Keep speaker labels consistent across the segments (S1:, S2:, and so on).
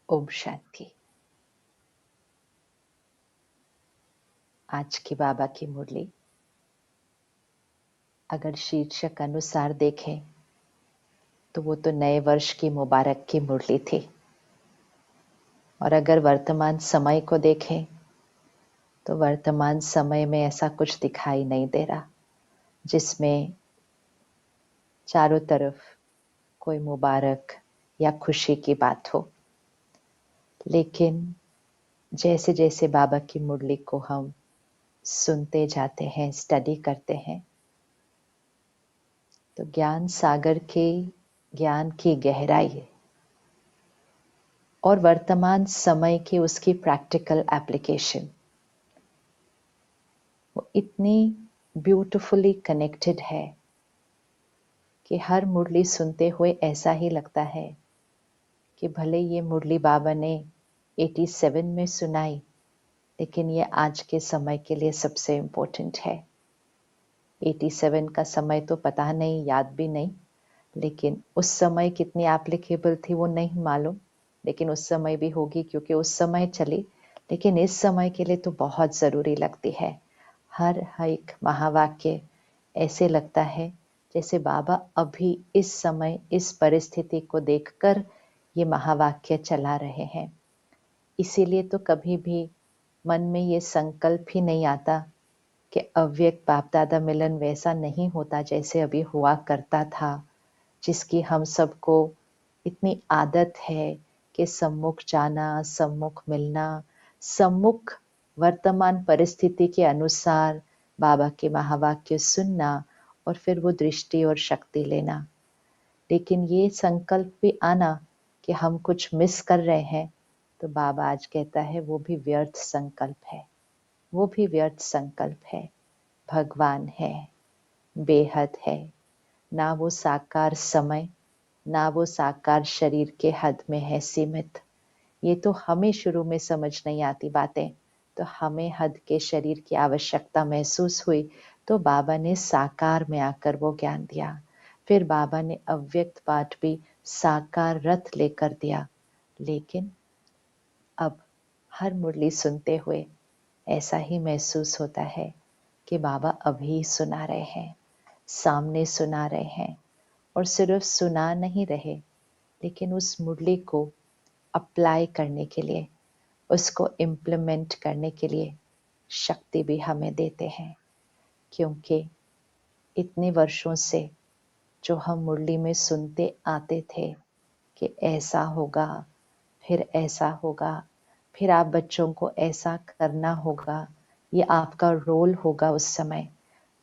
S1: ओम शांति। आज की बाबा की मुरली अगर शीर्षक अनुसार देखें तो वो तो नए वर्ष की मुबारक की मुरली थी, और अगर वर्तमान समय को देखें तो वर्तमान समय में ऐसा कुछ दिखाई नहीं दे रहा जिसमें चारों तरफ कोई मुबारक या खुशी की बात हो। लेकिन जैसे जैसे बाबा की मुरली को हम सुनते जाते हैं, स्टडी करते हैं, तो ज्ञान सागर के ज्ञान की गहराई और वर्तमान समय की उसकी प्रैक्टिकल एप्लीकेशन वो इतनी ब्यूटिफुली कनेक्टेड है कि हर मुरली सुनते हुए ऐसा ही लगता है कि भले ये मुरली बाबा ने 87 में सुनाई, लेकिन ये आज के समय के लिए सबसे इम्पोर्टेंट है। 87 का समय तो पता नहीं, याद भी नहीं, लेकिन उस समय कितनी एप्लीकेबल थी वो नहीं मालूम, लेकिन उस समय भी होगी क्योंकि उस समय चली। लेकिन इस समय के लिए तो बहुत ज़रूरी लगती है। हर एक महावाक्य ऐसे लगता है जैसे बाबा अभी इस समय इस परिस्थिति को देखकर ये महावाक्य चला रहे हैं। इसीलिए तो कभी भी मन में ये संकल्प ही नहीं आता कि अव्यक्त बाप दादा मिलन वैसा नहीं होता जैसे अभी हुआ करता था, जिसकी हम सबको इतनी आदत है कि सम्मुख जाना, सम्मुख मिलना, सम्मुख वर्तमान परिस्थिति के अनुसार बाबा के महावाक्य सुनना और फिर वो दृष्टि और शक्ति लेना। लेकिन ये संकल्प भी आना कि हम कुछ मिस कर रहे हैं, तो बाबा आज कहता है वो भी व्यर्थ संकल्प है, वो भी व्यर्थ संकल्प है। भगवान है, बेहद है, ना वो साकार समय ना वो साकार शरीर के हद में है सीमित। ये तो हमें शुरू में समझ नहीं आती बातें, तो हमें हद के शरीर की आवश्यकता महसूस हुई, तो बाबा ने साकार में आकर वो ज्ञान दिया। फिर बाबा ने अव्यक्त पाठ भी साकार रथ लेकर दिया। लेकिन अब हर मुरली सुनते हुए ऐसा ही महसूस होता है कि बाबा अभी सुना रहे हैं, सामने सुना रहे हैं, और सिर्फ सुना नहीं रहे, लेकिन उस मुरली को अप्लाई करने के लिए, उसको इम्प्लीमेंट करने के लिए शक्ति भी हमें देते हैं। क्योंकि इतने वर्षों से जो हम मुरली में सुनते आते थे कि ऐसा होगा, फिर ऐसा होगा, फिर आप बच्चों को ऐसा करना होगा, ये आपका रोल होगा उस समय,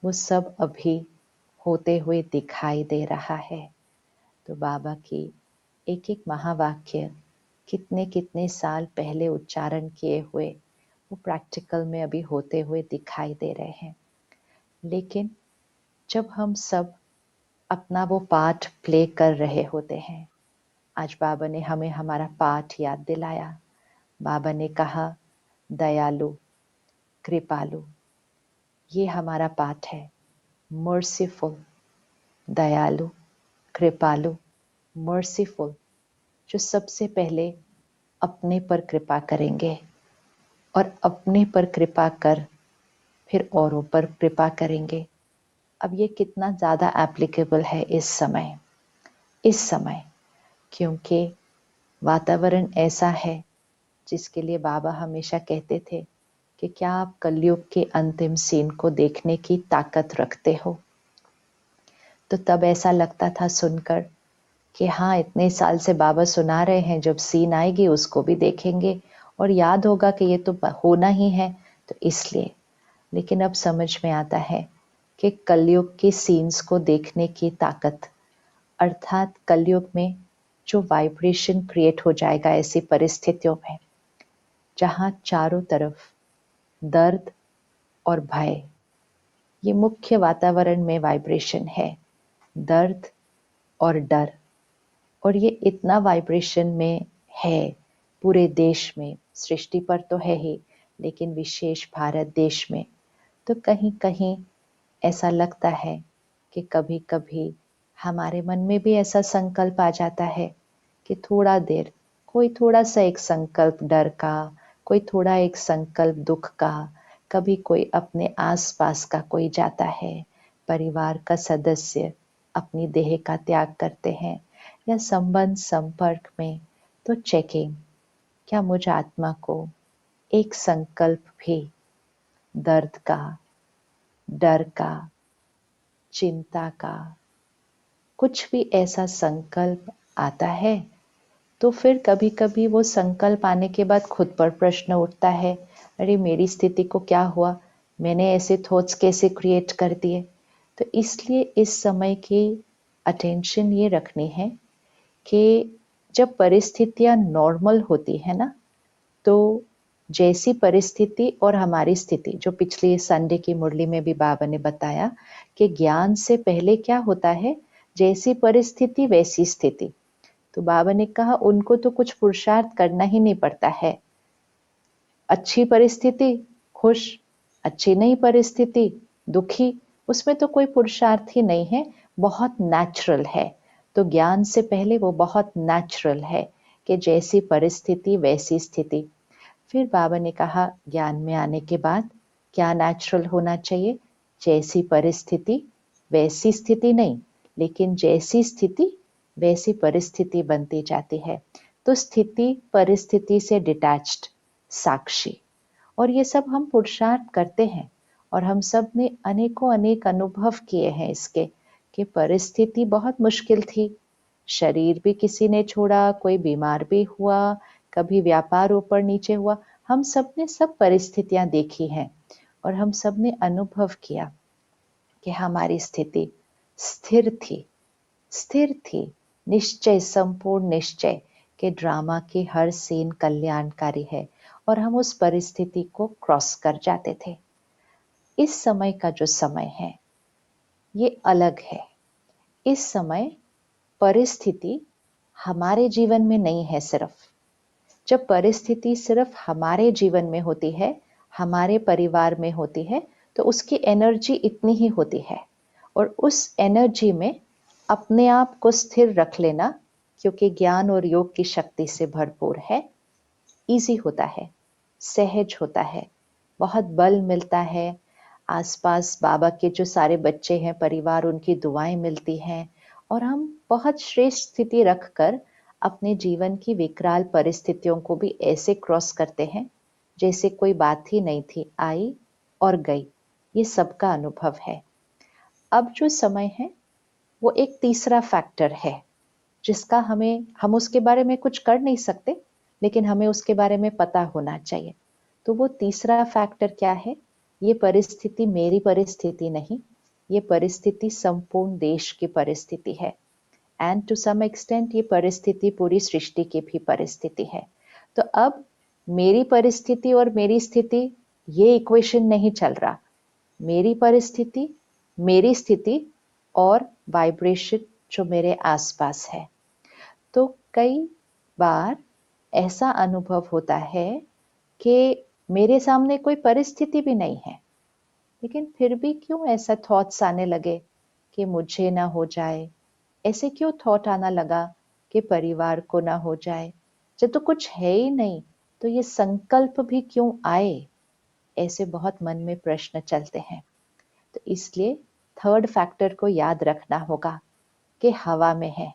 S1: वो सब अभी होते हुए दिखाई दे रहा है। तो बाबा की एक एक महावाक्य कितने कितने साल पहले उच्चारण किए हुए वो प्रैक्टिकल में अभी होते हुए दिखाई दे रहे हैं। लेकिन जब हम सब अपना वो पाठ प्ले कर रहे होते हैं, आज बाबा ने हमें हमारा पाठ याद दिलाया। बाबा ने कहा दयालु, कृपालु, ये हमारा पाठ है। मर्सीफुल, दयालु, कृपालु, मर्सीफुल, जो सबसे पहले अपने पर कृपा करेंगे और अपने पर कृपा कर फिर औरों पर कृपा करेंगे। अब ये कितना ज़्यादा एप्लीकेबल है इस समय, क्योंकि वातावरण ऐसा है जिसके लिए बाबा हमेशा कहते थे कि क्या आप कलयुग के अंतिम सीन को देखने की ताकत रखते हो। तो तब ऐसा लगता था सुनकर कि हाँ, इतने साल से बाबा सुना रहे हैं, जब सीन आएगी उसको भी देखेंगे और याद होगा कि ये तो होना ही है, तो इसलिए। लेकिन अब समझ में आता है कि कलयुग के सीन्स को देखने की ताकत, अर्थात कलयुग में जो वाइब्रेशन क्रिएट हो जाएगा ऐसी परिस्थितियों में जहाँ चारों तरफ दर्द और भय, ये मुख्य वातावरण में वाइब्रेशन है, दर्द और डर। और ये इतना वाइब्रेशन में है पूरे देश में, सृष्टि पर तो है ही, लेकिन विशेष भारत देश में तो कहीं कहीं ऐसा लगता है कि कभी कभी हमारे मन में भी ऐसा संकल्प आ जाता है कि थोड़ा देर कोई थोड़ा सा एक संकल्प डर का, कोई थोड़ा एक संकल्प दुख का, कभी कोई अपने आसपास का कोई जाता है, परिवार का सदस्य अपनी देह का त्याग करते हैं, या संबंध संपर्क में, तो चेकिंग, क्या मुझ आत्मा को एक संकल्प भी दर्द का, डर का, चिंता का, कुछ भी ऐसा संकल्प आता है? तो फिर कभी कभी वो संकल्प आने के बाद खुद पर प्रश्न उठता है, अरे मेरी स्थिति को क्या हुआ, मैंने ऐसे थॉट्स कैसे क्रिएट कर दिए? तो इसलिए इस समय की अटेंशन ये रखनी है कि जब परिस्थितियां नॉर्मल होती है ना, तो जैसी परिस्थिति और हमारी स्थिति, जो पिछली संडे की मुरली में भी बाबा ने बताया कि ज्ञान से पहले क्या होता है, जैसी परिस्थिति वैसी स्थिति। तो बाबा ने कहा उनको तो कुछ पुरुषार्थ करना ही नहीं पड़ता है। अच्छी परिस्थिति खुश, अच्छी नहीं परिस्थिति दुखी, उसमें तो कोई पुरुषार्थ ही नहीं है, बहुत नेचुरल है। तो ज्ञान से पहले वो बहुत नेचुरल है कि जैसी परिस्थिति वैसी स्थिति। फिर बाबा ने कहा ज्ञान में आने के बाद क्या नेचुरल होना चाहिए, जैसी परिस्थिति वैसी स्थिति नहीं, लेकिन जैसी स्थिति वैसी परिस्थिति बनती जाती है। तो स्थिति परिस्थिति से डिटैच्ड, साक्षी। और ये सब हम पुरुषार्थ करते हैं, और हम सब ने अनेकों अनेक अनुभव किए हैं इसके, कि परिस्थिति बहुत मुश्किल थी, शरीर भी किसी ने छोड़ा, कोई बीमार भी हुआ, कभी व्यापार ऊपर नीचे हुआ, हम सब ने सब परिस्थितियां देखी हैं, और हम सब ने अनुभव किया कि हमारी स्थिति स्थिर थी, स्थिर थी, निश्चय, संपूर्ण निश्चय के ड्रामा की हर सीन कल्याणकारी है, और हम उस परिस्थिति को क्रॉस कर जाते थे। इस समय का जो समय है ये अलग है। इस समय परिस्थिति हमारे जीवन में नहीं है सिर्फ। जब परिस्थिति सिर्फ हमारे जीवन में होती है, हमारे परिवार में होती है, तो उसकी एनर्जी इतनी ही होती है, और उस एनर्जी में अपने आप को स्थिर रख लेना, क्योंकि ज्ञान और योग की शक्ति से भरपूर है, इजी होता है, सहज होता है, बहुत बल मिलता है। आसपास बाबा के जो सारे बच्चे हैं, परिवार, उनकी दुआएं मिलती हैं, और हम बहुत श्रेष्ठ स्थिति रखकर अपने जीवन की विकराल परिस्थितियों को भी ऐसे क्रॉस करते हैं जैसे कोई बात ही नहीं थी, आई और गई। ये सबका अनुभव है। अब जो समय है वो एक तीसरा फैक्टर है, जिसका हम उसके बारे में कुछ कर नहीं सकते, लेकिन हमें उसके बारे में पता होना चाहिए। तो वो तीसरा फैक्टर क्या है? ये परिस्थिति मेरी परिस्थिति नहीं, ये परिस्थिति संपूर्ण देश की परिस्थिति है, एंड टू सम एक्सटेंट ये परिस्थिति पूरी सृष्टि की भी परिस्थिति है। तो अब मेरी परिस्थिति और मेरी स्थिति, ये इक्वेशन नहीं चल रहा। मेरी परिस्थिति, मेरी स्थिति और वाइब्रेशन जो मेरे आसपास है। तो कई बार ऐसा अनुभव होता है कि मेरे सामने कोई परिस्थिति भी नहीं है, लेकिन फिर भी क्यों ऐसा थॉट्स आने लगे कि मुझे ना हो जाए? ऐसे क्यों थॉट आना लगा कि परिवार को ना हो जाए? जब तो कुछ है ही नहीं, तो ये संकल्प भी क्यों आए? ऐसे बहुत मन में प्रश्न चलते हैं। तो इसलिए थर्ड फैक्टर को याद रखना होगा कि हवा में है।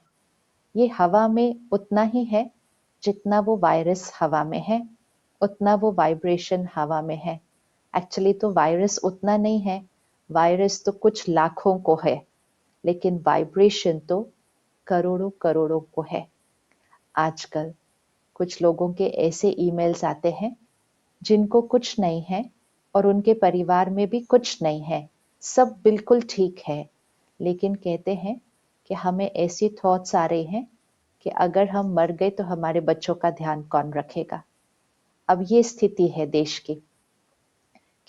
S1: ये हवा में उतना ही है जितना वो वायरस हवा में है, उतना वो वाइब्रेशन हवा में है। एक्चुअली तो वायरस उतना नहीं है, वायरस तो कुछ लाखों को है, लेकिन वाइब्रेशन तो करोड़ों करोड़ों को है। आजकल कुछ लोगों के ऐसे ईमेल्स आते हैं जिनको कुछ नहीं है, और उनके परिवार में भी कुछ नहीं है, सब बिल्कुल ठीक है, लेकिन कहते हैं कि हमें ऐसी थॉट्स आ रही हैं कि अगर हम मर गए तो हमारे बच्चों का ध्यान कौन रखेगा। अब ये स्थिति है देश की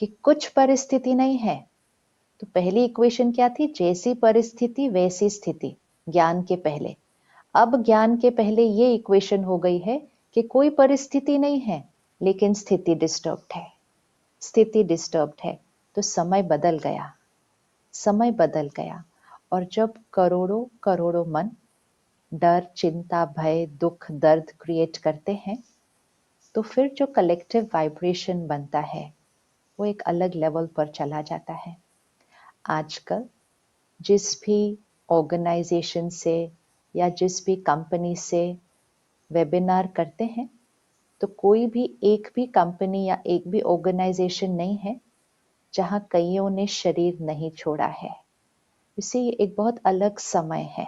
S1: कि कुछ परिस्थिति नहीं है। तो पहली इक्वेशन क्या थी? जैसी परिस्थिति वैसी स्थिति, ज्ञान के पहले। अब ज्ञान के पहले ये इक्वेशन हो गई है कि कोई परिस्थिति नहीं है, लेकिन स्थिति डिस्टर्ब्ड है। स्थिति डिस्टर्ब्ड है, तो समय बदल गया, समय बदल गया। और जब करोड़ों करोड़ों मन डर, चिंता, भय, दुख, दर्द क्रिएट करते हैं, तो फिर जो कलेक्टिव वाइब्रेशन बनता है वो एक अलग लेवल पर चला जाता है। आजकल जिस भी ऑर्गेनाइजेशन से या जिस भी कंपनी से वेबिनार करते हैं, तो कोई भी एक भी कंपनी या एक भी ऑर्गेनाइजेशन नहीं है जहां कईयों ने शरीर नहीं छोड़ा है। इसे ये एक बहुत अलग समय है।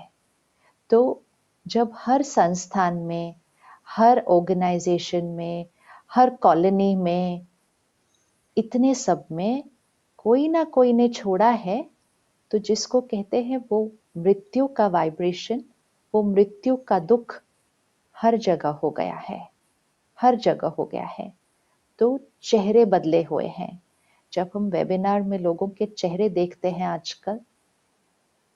S1: तो जब हर संस्थान में, हर ऑर्गेनाइजेशन में, हर कॉलोनी में, इतने सब में कोई ना कोई ने छोड़ा है, तो जिसको कहते हैं वो मृत्यु का वाइब्रेशन, वो मृत्यु का दुख हर जगह हो गया है, हर जगह हो गया है। तो चेहरे बदले हुए हैं। जब हम वेबिनार में लोगों के चेहरे देखते हैं आजकल,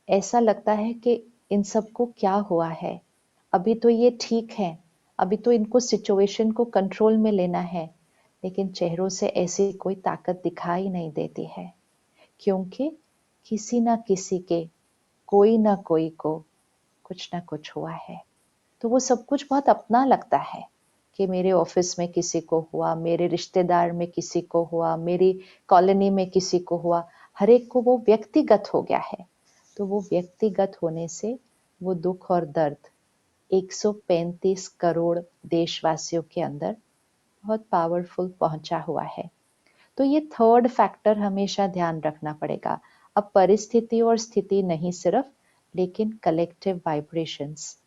S1: ऐसा लगता है कि इन सबको क्या हुआ है। अभी तो ये ठीक है, अभी तो इनको सिचुएशन को कंट्रोल में लेना है, लेकिन चेहरों से ऐसी कोई ताकत दिखाई नहीं देती है, क्योंकि किसी ना किसी के, कोई ना कोई को कुछ ना कुछ हुआ है। तो वो सब कुछ बहुत अपना लगता है कि मेरे ऑफिस में किसी को हुआ, मेरे रिश्तेदार में किसी को हुआ, मेरी कॉलोनी में किसी को हुआ, हर एक को वो व्यक्तिगत हो गया है। तो वो व्यक्तिगत होने से वो दुख और दर्द 135 करोड़ देशवासियों के अंदर बहुत पावरफुल पहुंचा हुआ है। तो ये थर्ड फैक्टर हमेशा ध्यान रखना पड़ेगा। अब परिस्थिति और स्थिति नहीं सिर्फ, लेकिन कलेक्टिव वाइब्रेशंस,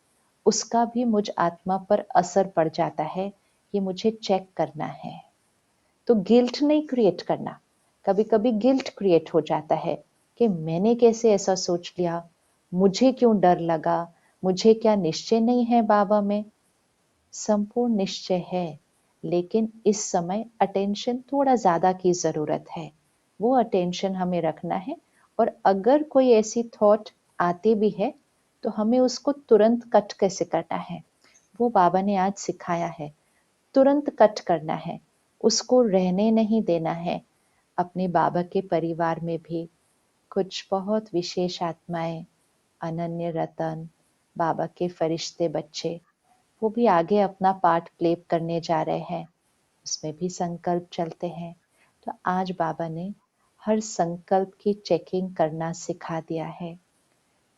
S1: उसका भी मुझ आत्मा पर असर पड़ जाता है, ये मुझे चेक करना है। तो गिल्ट नहीं क्रिएट करना। कभी कभी गिल्ट क्रिएट हो जाता है कि मैंने कैसे ऐसा सोच लिया, मुझे क्यों डर लगा, मुझे क्या निश्चय नहीं है बाबा में। संपूर्ण निश्चय है, लेकिन इस समय अटेंशन थोड़ा ज्यादा की जरूरत है। वो अटेंशन हमें रखना है। और अगर कोई ऐसी थॉट आती भी है, तो हमें उसको तुरंत कट कैसे करना है, वो बाबा ने आज सिखाया है। तुरंत कट करना है, उसको रहने नहीं देना है। अपने बाबा के परिवार में भी कुछ बहुत विशेष आत्माएं, अनन्य रतन, बाबा के फरिश्ते बच्चे, वो भी आगे अपना पार्ट प्ले करने जा रहे हैं। उसमें भी संकल्प चलते हैं। तो आज बाबा ने हर संकल्प की चेकिंग करना सिखा दिया है।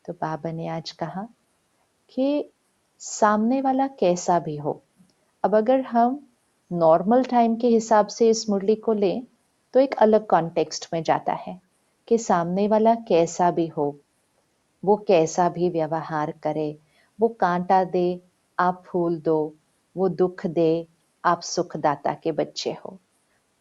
S1: तो बाबा ने आज कहा कि सामने वाला कैसा भी हो, अब अगर हम नॉर्मल टाइम के हिसाब से इस मुरली को लें, तो एक अलग कॉन्टेक्स्ट में जाता है कि सामने वाला कैसा भी हो, वो कैसा भी व्यवहार करे, वो कांटा दे आप फूल दो, वो दुख दे आप सुखदाता के बच्चे हो।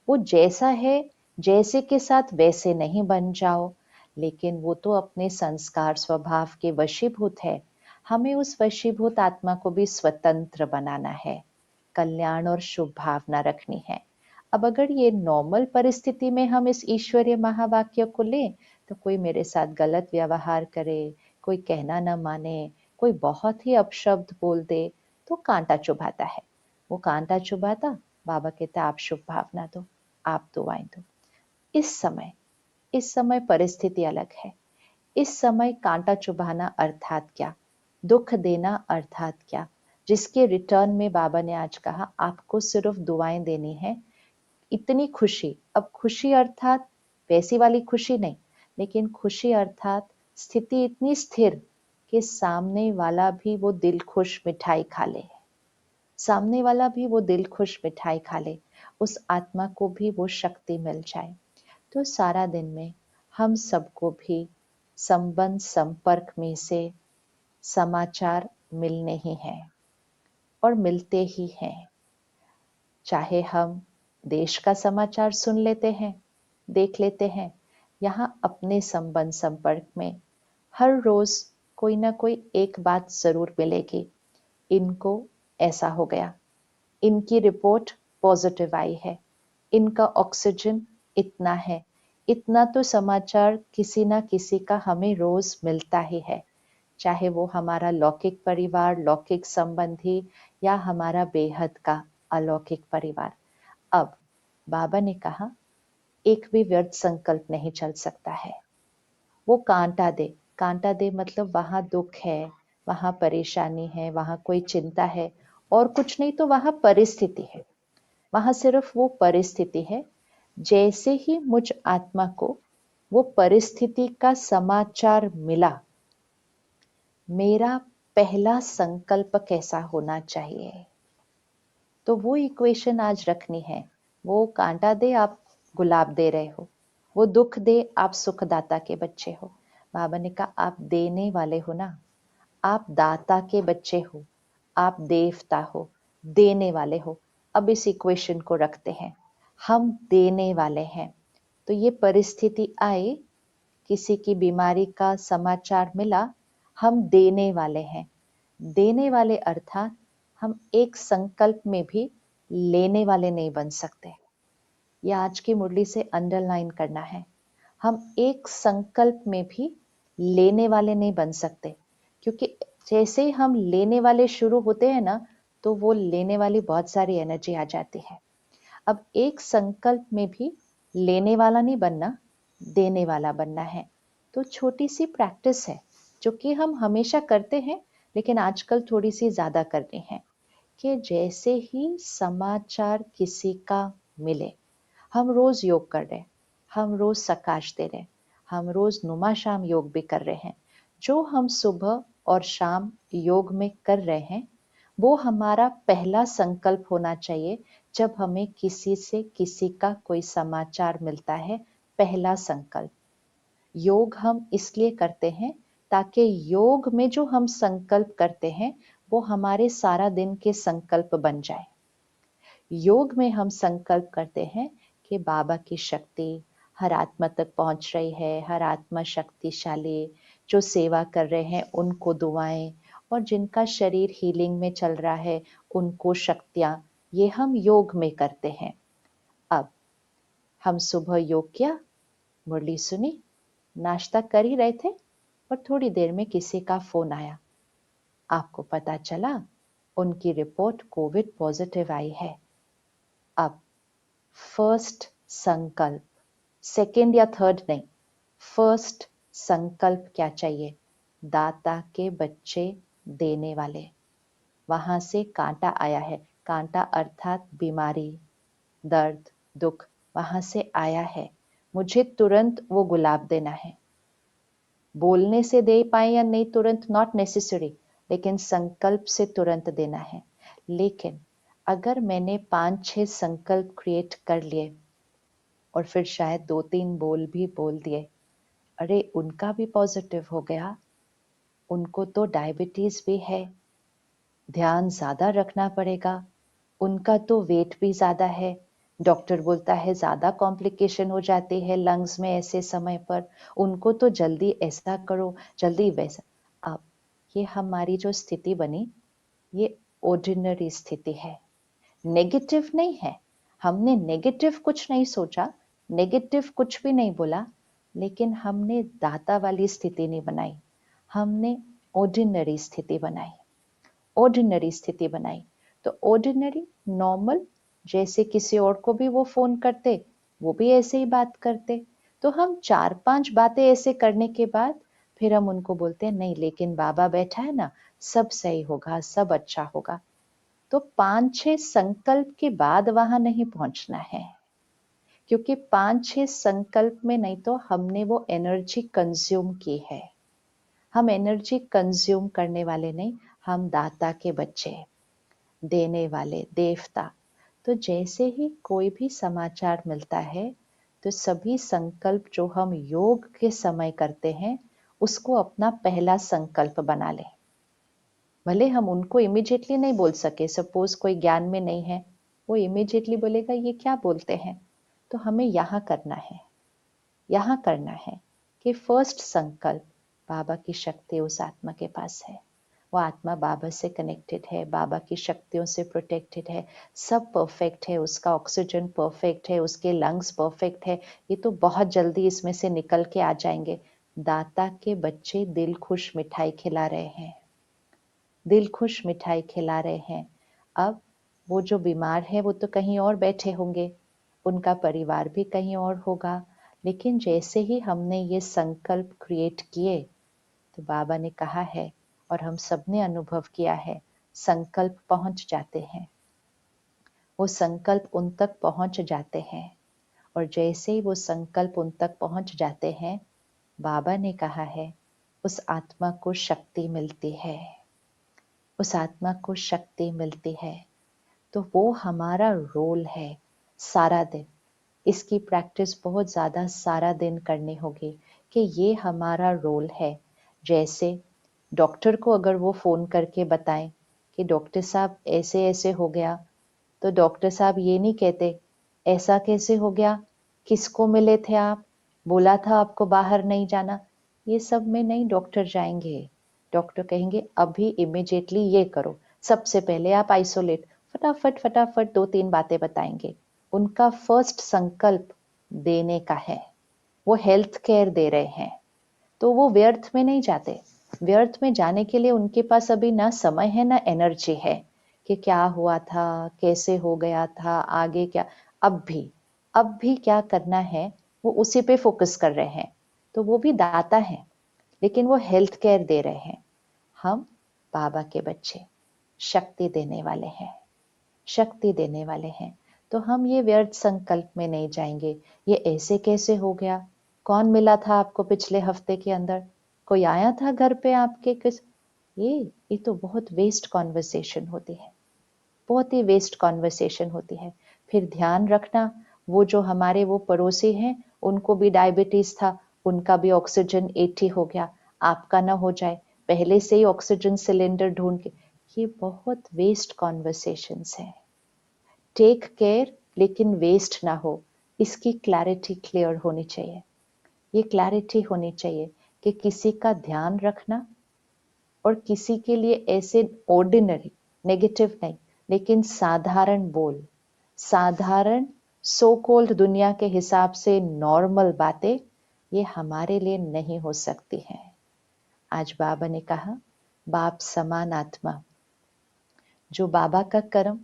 S1: वो जैसा है, जैसे के साथ वैसे नहीं बन जाओ, लेकिन वो तो अपने संस्कार स्वभाव के वशीभूत है। हमें उस वशीभूत आत्मा को भी स्वतंत्र बनाना है, कल्याण और शुभ भावना रखनी है। अब अगर ये नॉर्मल परिस्थिति में हम इस ईश्वरीय महावाक्य को लें, तो कोई मेरे साथ गलत व्यवहार करे, कोई कहना न माने, कोई बहुत ही अपशब्द बोल दे, तो कांटा चुभाता है। वो कांटा चुभाता, बाबा कहता आप शुभ भावना दो, आप दुआएं दो। इस समय परिस्थिति अलग है। इस समय कांटा चुभाना अर्थात क्या, दुख देना अर्थात क्या, जिसके रिटर्न में बाबा ने आज कहा आपको सिर्फ दुआएं देनी है। इतनी खुशी, अब खुशी अर्थात वैसी वाली खुशी नहीं, लेकिन खुशी अर्थात स्थिति इतनी स्थिर कि सामने वाला भी वो दिल खुश मिठाई खा ले, सामने वाला भी वो दिल खुश मिठाई खा ले, उस आत्मा को भी वो शक्ति मिल जाए। तो सारा दिन में हम सबको भी संबंध संपर्क में से समाचार मिलने ही हैं और मिलते ही हैं। चाहे हम देश का समाचार सुन लेते हैं, देख लेते हैं, यहाँ अपने संबंध संपर्क में हर रोज कोई ना कोई एक बात जरूर मिलेगी। इनको ऐसा हो गया, इनकी रिपोर्ट पॉजिटिव आई है, इनका ऑक्सीजन इतना है, इतना तो समाचार किसी ना किसी का हमें रोज मिलता ही है। चाहे वो हमारा लौकिक परिवार, लौकिक संबंधी, या हमारा बेहद का अलौकिक परिवार। अब बाबा ने कहा एक भी व्यर्थ संकल्प नहीं चल सकता है। वो कांटा दे, कांटा दे मतलब वहां दुख है, वहाँ परेशानी है, वहाँ कोई चिंता है, और कुछ नहीं तो वहाँ परिस्थिति है। वहाँ सिर्फ वो परिस्थिति है। जैसे ही मुझ आत्मा को वो परिस्थिति का समाचार मिला, मेरा पहला संकल्प कैसा होना चाहिए, तो वो इक्वेशन आज रखनी है। वो कांटा दे, आप गुलाब दे रहे हो, वो दुख दे, आप सुखदाता के बच्चे हो। बाबा ने कहा आप देने वाले हो ना, आप दाता के बच्चे हो, आप देवता हो, देने वाले हो। अब इस इक्वेशन को रखते हैं, हम देने वाले हैं। तो ये परिस्थिति आई, किसी की बीमारी का समाचार मिला, हम देने वाले हैं। देने वाले अर्थात हम एक संकल्प में भी लेने वाले नहीं बन सकते। यह आज की मुरली से अंडरलाइन करना है। हम एक संकल्प में भी लेने वाले नहीं बन सकते, क्योंकि जैसे ही हम लेने वाले शुरू होते हैं ना, तो वो लेने वाली बहुत सारी एनर्जी आ जाती है। अब एक संकल्प में भी लेने वाला नहीं बनना, देने वाला बनना है। तो छोटी सी प्रैक्टिस है जो कि हम हमेशा करते हैं, लेकिन आजकल थोड़ी सी ज्यादा करनी है, कि जैसे ही समाचार किसी का मिले, हम रोज योग कर रहे हैं, हम रोज सकाश दे रहे हैं, हम रोज नुमा शाम योग भी कर रहे हैं। जो हम सुबह और शाम योग में कर रहे हैं, वो हमारा पहला संकल्प होना चाहिए। जब हमें किसी से किसी का कोई समाचार मिलता है, पहला संकल्प। योग हम इसलिए करते हैं ताकि योग में जो हम संकल्प करते हैं वो हमारे सारा दिन के संकल्प बन जाए। योग में हम संकल्प करते हैं कि बाबा की शक्ति हर आत्मा तक पहुंच रही है, हर आत्मा शक्तिशाली, जो सेवा कर रहे हैं उनको दुआएं, और जिनका शरीर हीलिंग में चल रहा है उनको शक्तियां। ये हम योग में करते हैं। अब हम सुबह योग किया, मुरली सुनी, नाश्ता कर ही रहे थे, और थोड़ी देर में किसी का फोन आया। आपको पता चला उनकी रिपोर्ट कोविड पॉजिटिव आई है। अब फर्स्ट संकल्प, सेकंड या थर्ड नहीं, फर्स्ट संकल्प क्या चाहिए? दाता के बच्चे, देने वाले। वहां से कांटा आया है, कांटा अर्थात बीमारी, दर्द, दुख, वहां से आया है। मुझे तुरंत वो गुलाब देना है। बोलने से दे पाए या नहीं तुरंत, नॉट नेसेसरी, लेकिन संकल्प से तुरंत देना है। लेकिन अगर मैंने 5-6 संकल्प क्रिएट कर लिए और फिर शायद 2-3 बोल भी बोल दिए, अरे उनका भी पॉजिटिव हो गया, उनको तो डायबिटीज भी है, ध्यान ज्यादा रखना पड़ेगा, उनका तो वेट भी ज्यादा है, डॉक्टर बोलता है ज्यादा कॉम्प्लिकेशन हो जाती है लंग्स में ऐसे समय पर, उनको तो जल्दी ऐसा करो, जल्दी वैसा। अब ये हमारी जो स्थिति बनी, ये ऑर्डिनरी स्थिति है, नेगेटिव नहीं है। हमने नेगेटिव कुछ नहीं सोचा, नेगेटिव कुछ भी नहीं बोला, लेकिन हमने दाता वाली स्थिति नहीं बनाई, हमने ऑर्डिनरी स्थिति बनाई। ऑर्डिनरी स्थिति बनाई तो ऑर्डिनरी, नॉर्मल, जैसे किसी और को भी वो फोन करते, वो भी ऐसे ही बात करते। तो हम 4-5 बातें ऐसे करने के बाद फिर हम उनको बोलते हैं नहीं लेकिन बाबा बैठा है ना, सब सही होगा, सब अच्छा होगा। तो 5-6 संकल्प के बाद वहां नहीं पहुंचना है, क्योंकि 5-6 संकल्प में नहीं तो हमने वो एनर्जी कंज्यूम की है। हम एनर्जी कंज्यूम करने वाले नहीं, हम दाता के बच्चे, देने वाले, देवता। तो जैसे ही कोई भी समाचार मिलता है, तो सभी संकल्प जो हम योग के समय करते हैं उसको अपना पहला संकल्प बना लें। भले हम उनको इमिडिएटली नहीं बोल सके, सपोज कोई ज्ञान में नहीं है, वो इमिडिएटली बोलेगा ये क्या बोलते हैं, तो हमें यहाँ करना है, यहाँ करना है कि फर्स्ट संकल्प, बाबा की शक्ति उस आत्मा के पास है, वो आत्मा बाबा से कनेक्टेड है, बाबा की शक्तियों से प्रोटेक्टेड है, सब परफेक्ट है, उसका ऑक्सीजन परफेक्ट है, उसके लंग्स परफेक्ट है, ये तो बहुत जल्दी इसमें से निकल के आ जाएंगे। दाता के बच्चे दिल खुश मिठाई खिला रहे हैं, दिल खुश मिठाई खिला रहे हैं। अब वो जो बीमार है वो तो कहीं और बैठे होंगे, उनका परिवार भी कहीं और होगा, लेकिन जैसे ही हमने ये संकल्प क्रिएट किए, तो बाबा ने कहा है और हम सबने अनुभव किया है, संकल्प पहुंच जाते हैं, वो संकल्प उन तक पहुंच जाते हैं। और जैसे ही वो संकल्प उन तक पहुंच जाते हैं, बाबा ने कहा है, उस आत्मा को शक्ति मिलती है, उस आत्मा को शक्ति मिलती है। तो वो हमारा रोल है सारा दिन। इसकी प्रैक्टिस बहुत ज़्यादा सारा दिन करनी होगी कि ये हमारा रोल है। जैसे डॉक्टर को अगर वो फ़ोन करके बताएं कि डॉक्टर साहब ऐसे ऐसे हो गया, तो डॉक्टर साहब ये नहीं कहते ऐसा कैसे हो गया, किसको मिले थे आप, बोला था आपको बाहर नहीं जाना। ये सब में नहीं डॉक्टर जाएंगे। डॉक्टर कहेंगे अभी इमिजिएटली ये करो, सबसे पहले आप आइसोलेट, फटाफट फटाफट 2-3 बातें बताएंगे। उनका फर्स्ट संकल्प देने का है, वो हेल्थ केयर दे रहे हैं, तो वो व्यर्थ में नहीं जाते। व्यर्थ में जाने के लिए उनके पास अभी ना समय है ना एनर्जी है कि क्या हुआ था, कैसे हो गया था, आगे क्या। अब भी क्या करना है, वो उसी पे फोकस कर रहे हैं। तो वो भी दाता है, लेकिन वो हेल्थ केयर दे रहे हैं। हम बाबा के बच्चे शक्ति देने वाले हैं, शक्ति देने वाले हैं। तो हम ये व्यर्थ संकल्प में नहीं जाएंगे, ये ऐसे कैसे हो गया, कौन मिला था आपको पिछले हफ्ते के अंदर, कोई आया था घर पे आपके, किस। ये तो बहुत वेस्ट कॉन्वर्सेशन होती है, बहुत ही वेस्ट कॉन्वर्सेशन होती है। फिर ध्यान रखना, वो जो हमारे वो पड़ोसी हैं, उनको भी डायबिटीज था, उनका भी ऑक्सीजन 80 हो गया, आपका ना हो जाए, पहले से ही ऑक्सीजन सिलेंडर ढूंढ के। ये बहुत वेस्ट कॉन्वर्सेशंस हैं। टेक केयर, लेकिन वेस्ट ना हो, इसकी क्लैरिटी क्लियर होनी चाहिए। ये क्लैरिटी होनी चाहिए कि किसी का ध्यान रखना और किसी के लिए ऐसे ऑर्डिनरी, नेगेटिव नहीं, लेकिन साधारण बोल, साधारण सो कॉल्ड दुनिया के हिसाब से नॉर्मल बातें, ये हमारे लिए नहीं हो सकती हैं। आज बाबा ने कहा, बाप समान आत्मा, जो बाबा का कर्म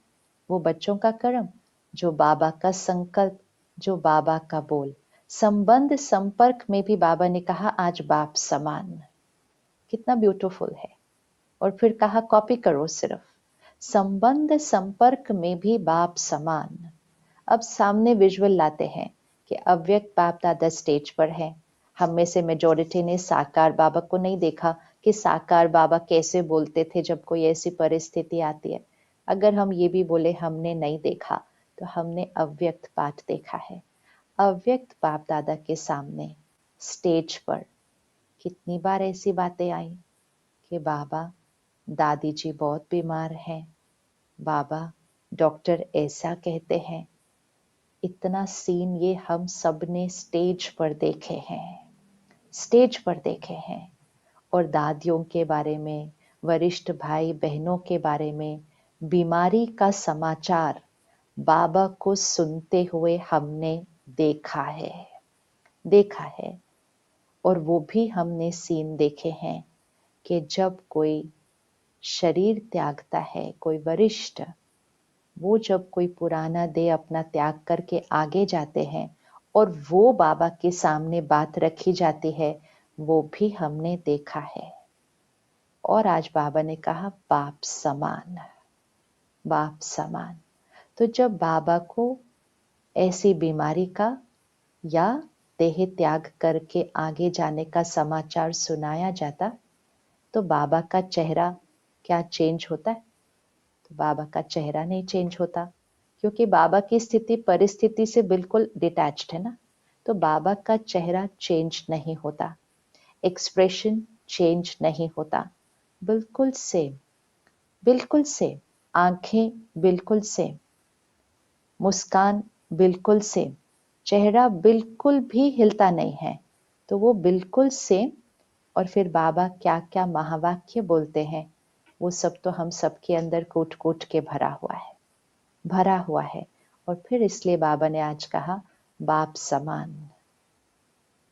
S1: वो बच्चों का कर्म, जो बाबा का संकल्प, जो बाबा का बोल, संबंध संपर्क में भी बाबा ने कहा आज बाप समान। कितना ब्यूटीफुल है। और फिर कहा कॉपी करो सिर्फ, संबंध संपर्क में भी बाप समान। अब सामने विजुअल लाते हैं कि अव्यक्त बाप दादा स्टेज पर है। हम में से मेजॉरिटी ने साकार बाबा को नहीं देखा कि साकार बाबा कैसे बोलते थे जब कोई ऐसी परिस्थिति आती है। अगर हम ये भी बोले हमने नहीं देखा, तो हमने अव्यक्त पाठ देखा है। अव्यक्त बाप दादा के सामने स्टेज पर कितनी बार ऐसी बातें आई कि बाबा दादी जी बहुत बीमार हैं, बाबा डॉक्टर ऐसा कहते हैं। इतना सीन ये हम सब ने स्टेज पर देखे हैं, स्टेज पर देखे हैं। और दादियों के बारे में, वरिष्ठ भाई बहनों के बारे में बीमारी का समाचार बाबा को सुनते हुए हमने देखा है, देखा है। और वो भी हमने सीन देखे हैं कि जब कोई शरीर त्यागता है, कोई वरिष्ठ, वो जब कोई पुराना देह अपना त्याग करके आगे जाते हैं और वो बाबा के सामने बात रखी जाती है, वो भी हमने देखा है। और आज बाबा ने कहा बाप समान, बाप समान। तो जब बाबा को ऐसी बीमारी का या देह त्याग करके आगे जाने का समाचार सुनाया जाता, तो बाबा का चेहरा क्या चेंज होता है? तो बाबा का चेहरा नहीं चेंज होता, क्योंकि बाबा की स्थिति परिस्थिति से बिल्कुल डिटैच्ड है ना। तो बाबा का चेहरा चेंज नहीं होता, एक्सप्रेशन चेंज नहीं होता, बिल्कुल सेम, बिल्कुल सेम। आंखें बिल्कुल सेम, मुस्कान बिल्कुल सेम, चेहरा बिल्कुल भी हिलता नहीं है, तो वो बिल्कुल सेम। और फिर बाबा क्या क्या महावाक्य बोलते हैं, वो सब तो हम सबके अंदर कूट कूट के भरा हुआ है, भरा हुआ है। और फिर इसलिए बाबा ने आज कहा बाप समान।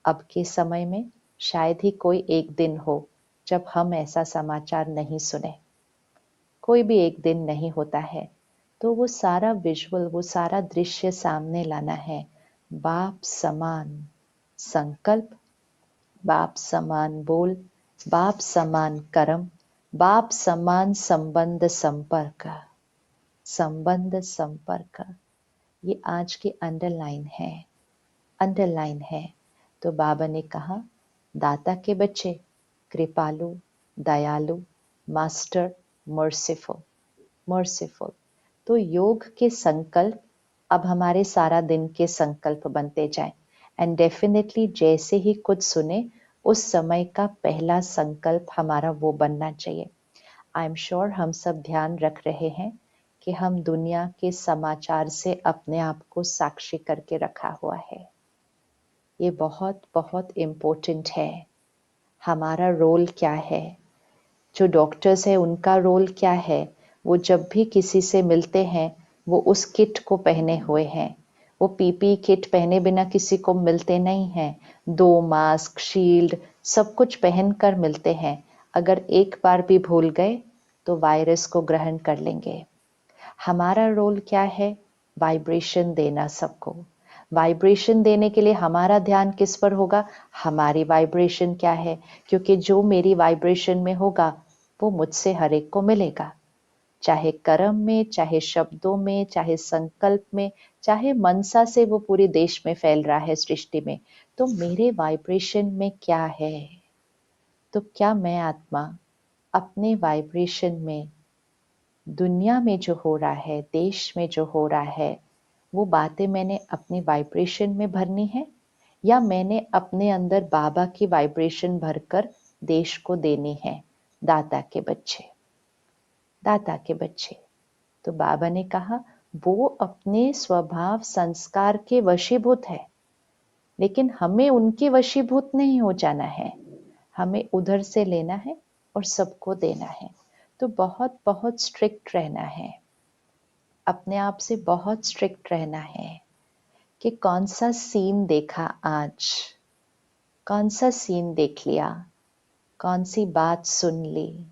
S1: अब के समय में शायद ही कोई एक दिन हो जब हम ऐसा समाचार नहीं सुने, कोई भी एक दिन नहीं होता है। तो वो सारा विजुअल, वो सारा दृश्य सामने लाना है। बाप समान संकल्प, बाप समान बोल, बाप समान कर्म, बाप समान संबंध संपर्क, संबंध संपर्क, ये आज की अंडरलाइन है, अंडरलाइन है। तो बाबा ने कहा, दाता के बच्चे, कृपालु, दयालु, मास्टर, मर्सीफुल, मर्सीफुल। तो योग के संकल्प अब हमारे सारा दिन के संकल्प बनते जाएं। एंड डेफिनेटली जैसे ही कुछ सुने उस समय का पहला संकल्प हमारा वो बनना चाहिए। आई एम श्योर हम सब ध्यान रख रहे हैं कि हम दुनिया के समाचार से अपने आप को साक्षी करके रखा हुआ है। ये बहुत बहुत इम्पोर्टेंट है। हमारा रोल क्या है? जो डॉक्टर्स है उनका रोल क्या है? वो जब भी किसी से मिलते हैं वो उस किट को पहने हुए हैं। वो पीपी किट पहने बिना किसी को मिलते नहीं हैं। 2 मास्क, शील्ड सब कुछ पहन कर मिलते हैं। अगर एक बार भी भूल गए तो वायरस को ग्रहण कर लेंगे। हमारा रोल क्या है? वाइब्रेशन देना सबको। वाइब्रेशन देने के लिए हमारा ध्यान किस पर होगा? हमारी वाइब्रेशन क्या है? क्योंकि जो मेरी वाइब्रेशन में होगा वो मुझसे हर एक को मिलेगा, चाहे कर्म में, चाहे शब्दों में, चाहे संकल्प में, चाहे मनसा से वो पूरे देश में फैल रहा है, सृष्टि में। तो मेरे वाइब्रेशन में क्या है? तो क्या मैं आत्मा अपने वाइब्रेशन में दुनिया में जो हो रहा है, देश में जो हो रहा है, वो बातें मैंने अपनी वाइब्रेशन में भरनी है, या मैंने अपने अंदर बाबा की वाइब्रेशन भरकर देश को देनी है? दाता के बच्चे, दाता के बच्चे। तो बाबा ने कहा वो अपने स्वभाव संस्कार के वशीभूत है, लेकिन हमें उनके वशीभूत नहीं हो जाना है। हमें उधर से लेना है और सबको देना है। तो बहुत बहुत स्ट्रिक्ट रहना है, अपने आप से बहुत स्ट्रिक्ट रहना है कि कौन सा सीन देखा आज, कौन सा सीन देख लिया, कौन सी बात सुन ली।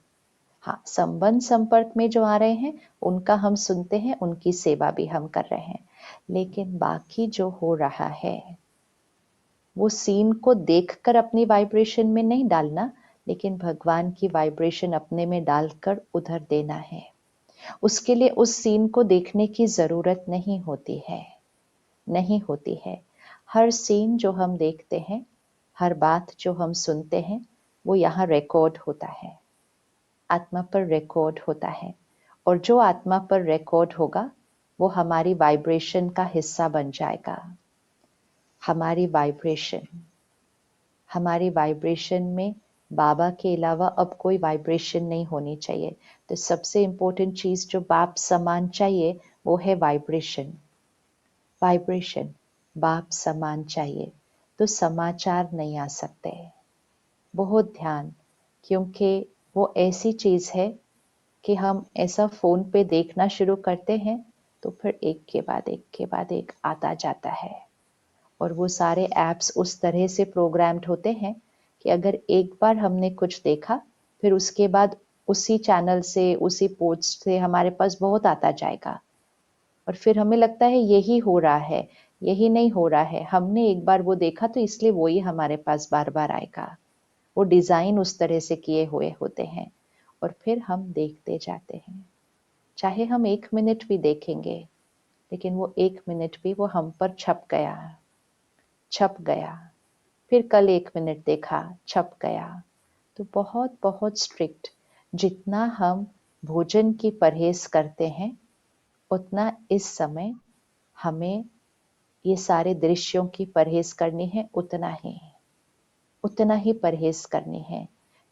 S1: हाँ, संबंध संपर्क में जो आ रहे हैं उनका हम सुनते हैं, उनकी सेवा भी हम कर रहे हैं, लेकिन बाकी जो हो रहा है वो सीन को देखकर अपनी वाइब्रेशन में नहीं डालना, लेकिन भगवान की वाइब्रेशन अपने में डालकर उधर देना है। उसके लिए उस सीन को देखने की जरूरत नहीं होती है, नहीं होती है। हर सीन जो हम देखते हैं, हर बात जो हम सुनते हैं, वो यहाँ रिकॉर्ड होता है, आत्मा पर रिकॉर्ड होता है। और जो आत्मा पर रिकॉर्ड होगा वो हमारी वाइब्रेशन का हिस्सा बन जाएगा। हमारी वाइब्रेशन, हमारी वाइब्रेशन में बाबा के अलावा अब कोई वाइब्रेशन नहीं होनी चाहिए। तो सबसे इम्पोर्टेंट चीज जो बाप समान चाहिए वो है वाइब्रेशन। वाइब्रेशन बाप समान चाहिए। तो समाचार नहीं आ सकते। बहुत ध्यान, क्योंकि वो ऐसी चीज है कि हम ऐसा फोन पे देखना शुरू करते हैं तो फिर एक के बाद एक के बाद एक आता जाता है। और वो सारे ऐप्स उस तरह से प्रोग्राम्ड होते हैं कि अगर एक बार हमने कुछ देखा फिर उसके बाद उसी चैनल से, उसी पोस्ट से हमारे पास बहुत आता जाएगा। और फिर हमें लगता है यही हो रहा है, यही नहीं हो रहा है। हमने एक बार वो देखा तो इसलिए वो ही हमारे पास बार बार आएगा। वो डिजाइन उस तरह से किए हुए होते हैं और फिर हम देखते जाते हैं। चाहे हम 1 मिनट भी देखेंगे, लेकिन वो 1 मिनट भी वो हम पर छप गया, छप गया। फिर कल 1 मिनट देखा, छप गया। तो बहुत बहुत स्ट्रिक्ट। जितना हम भोजन की परहेज करते हैं उतना इस समय हमें ये सारे दृश्यों की परहेज करनी है, उतना ही परहेज करनी है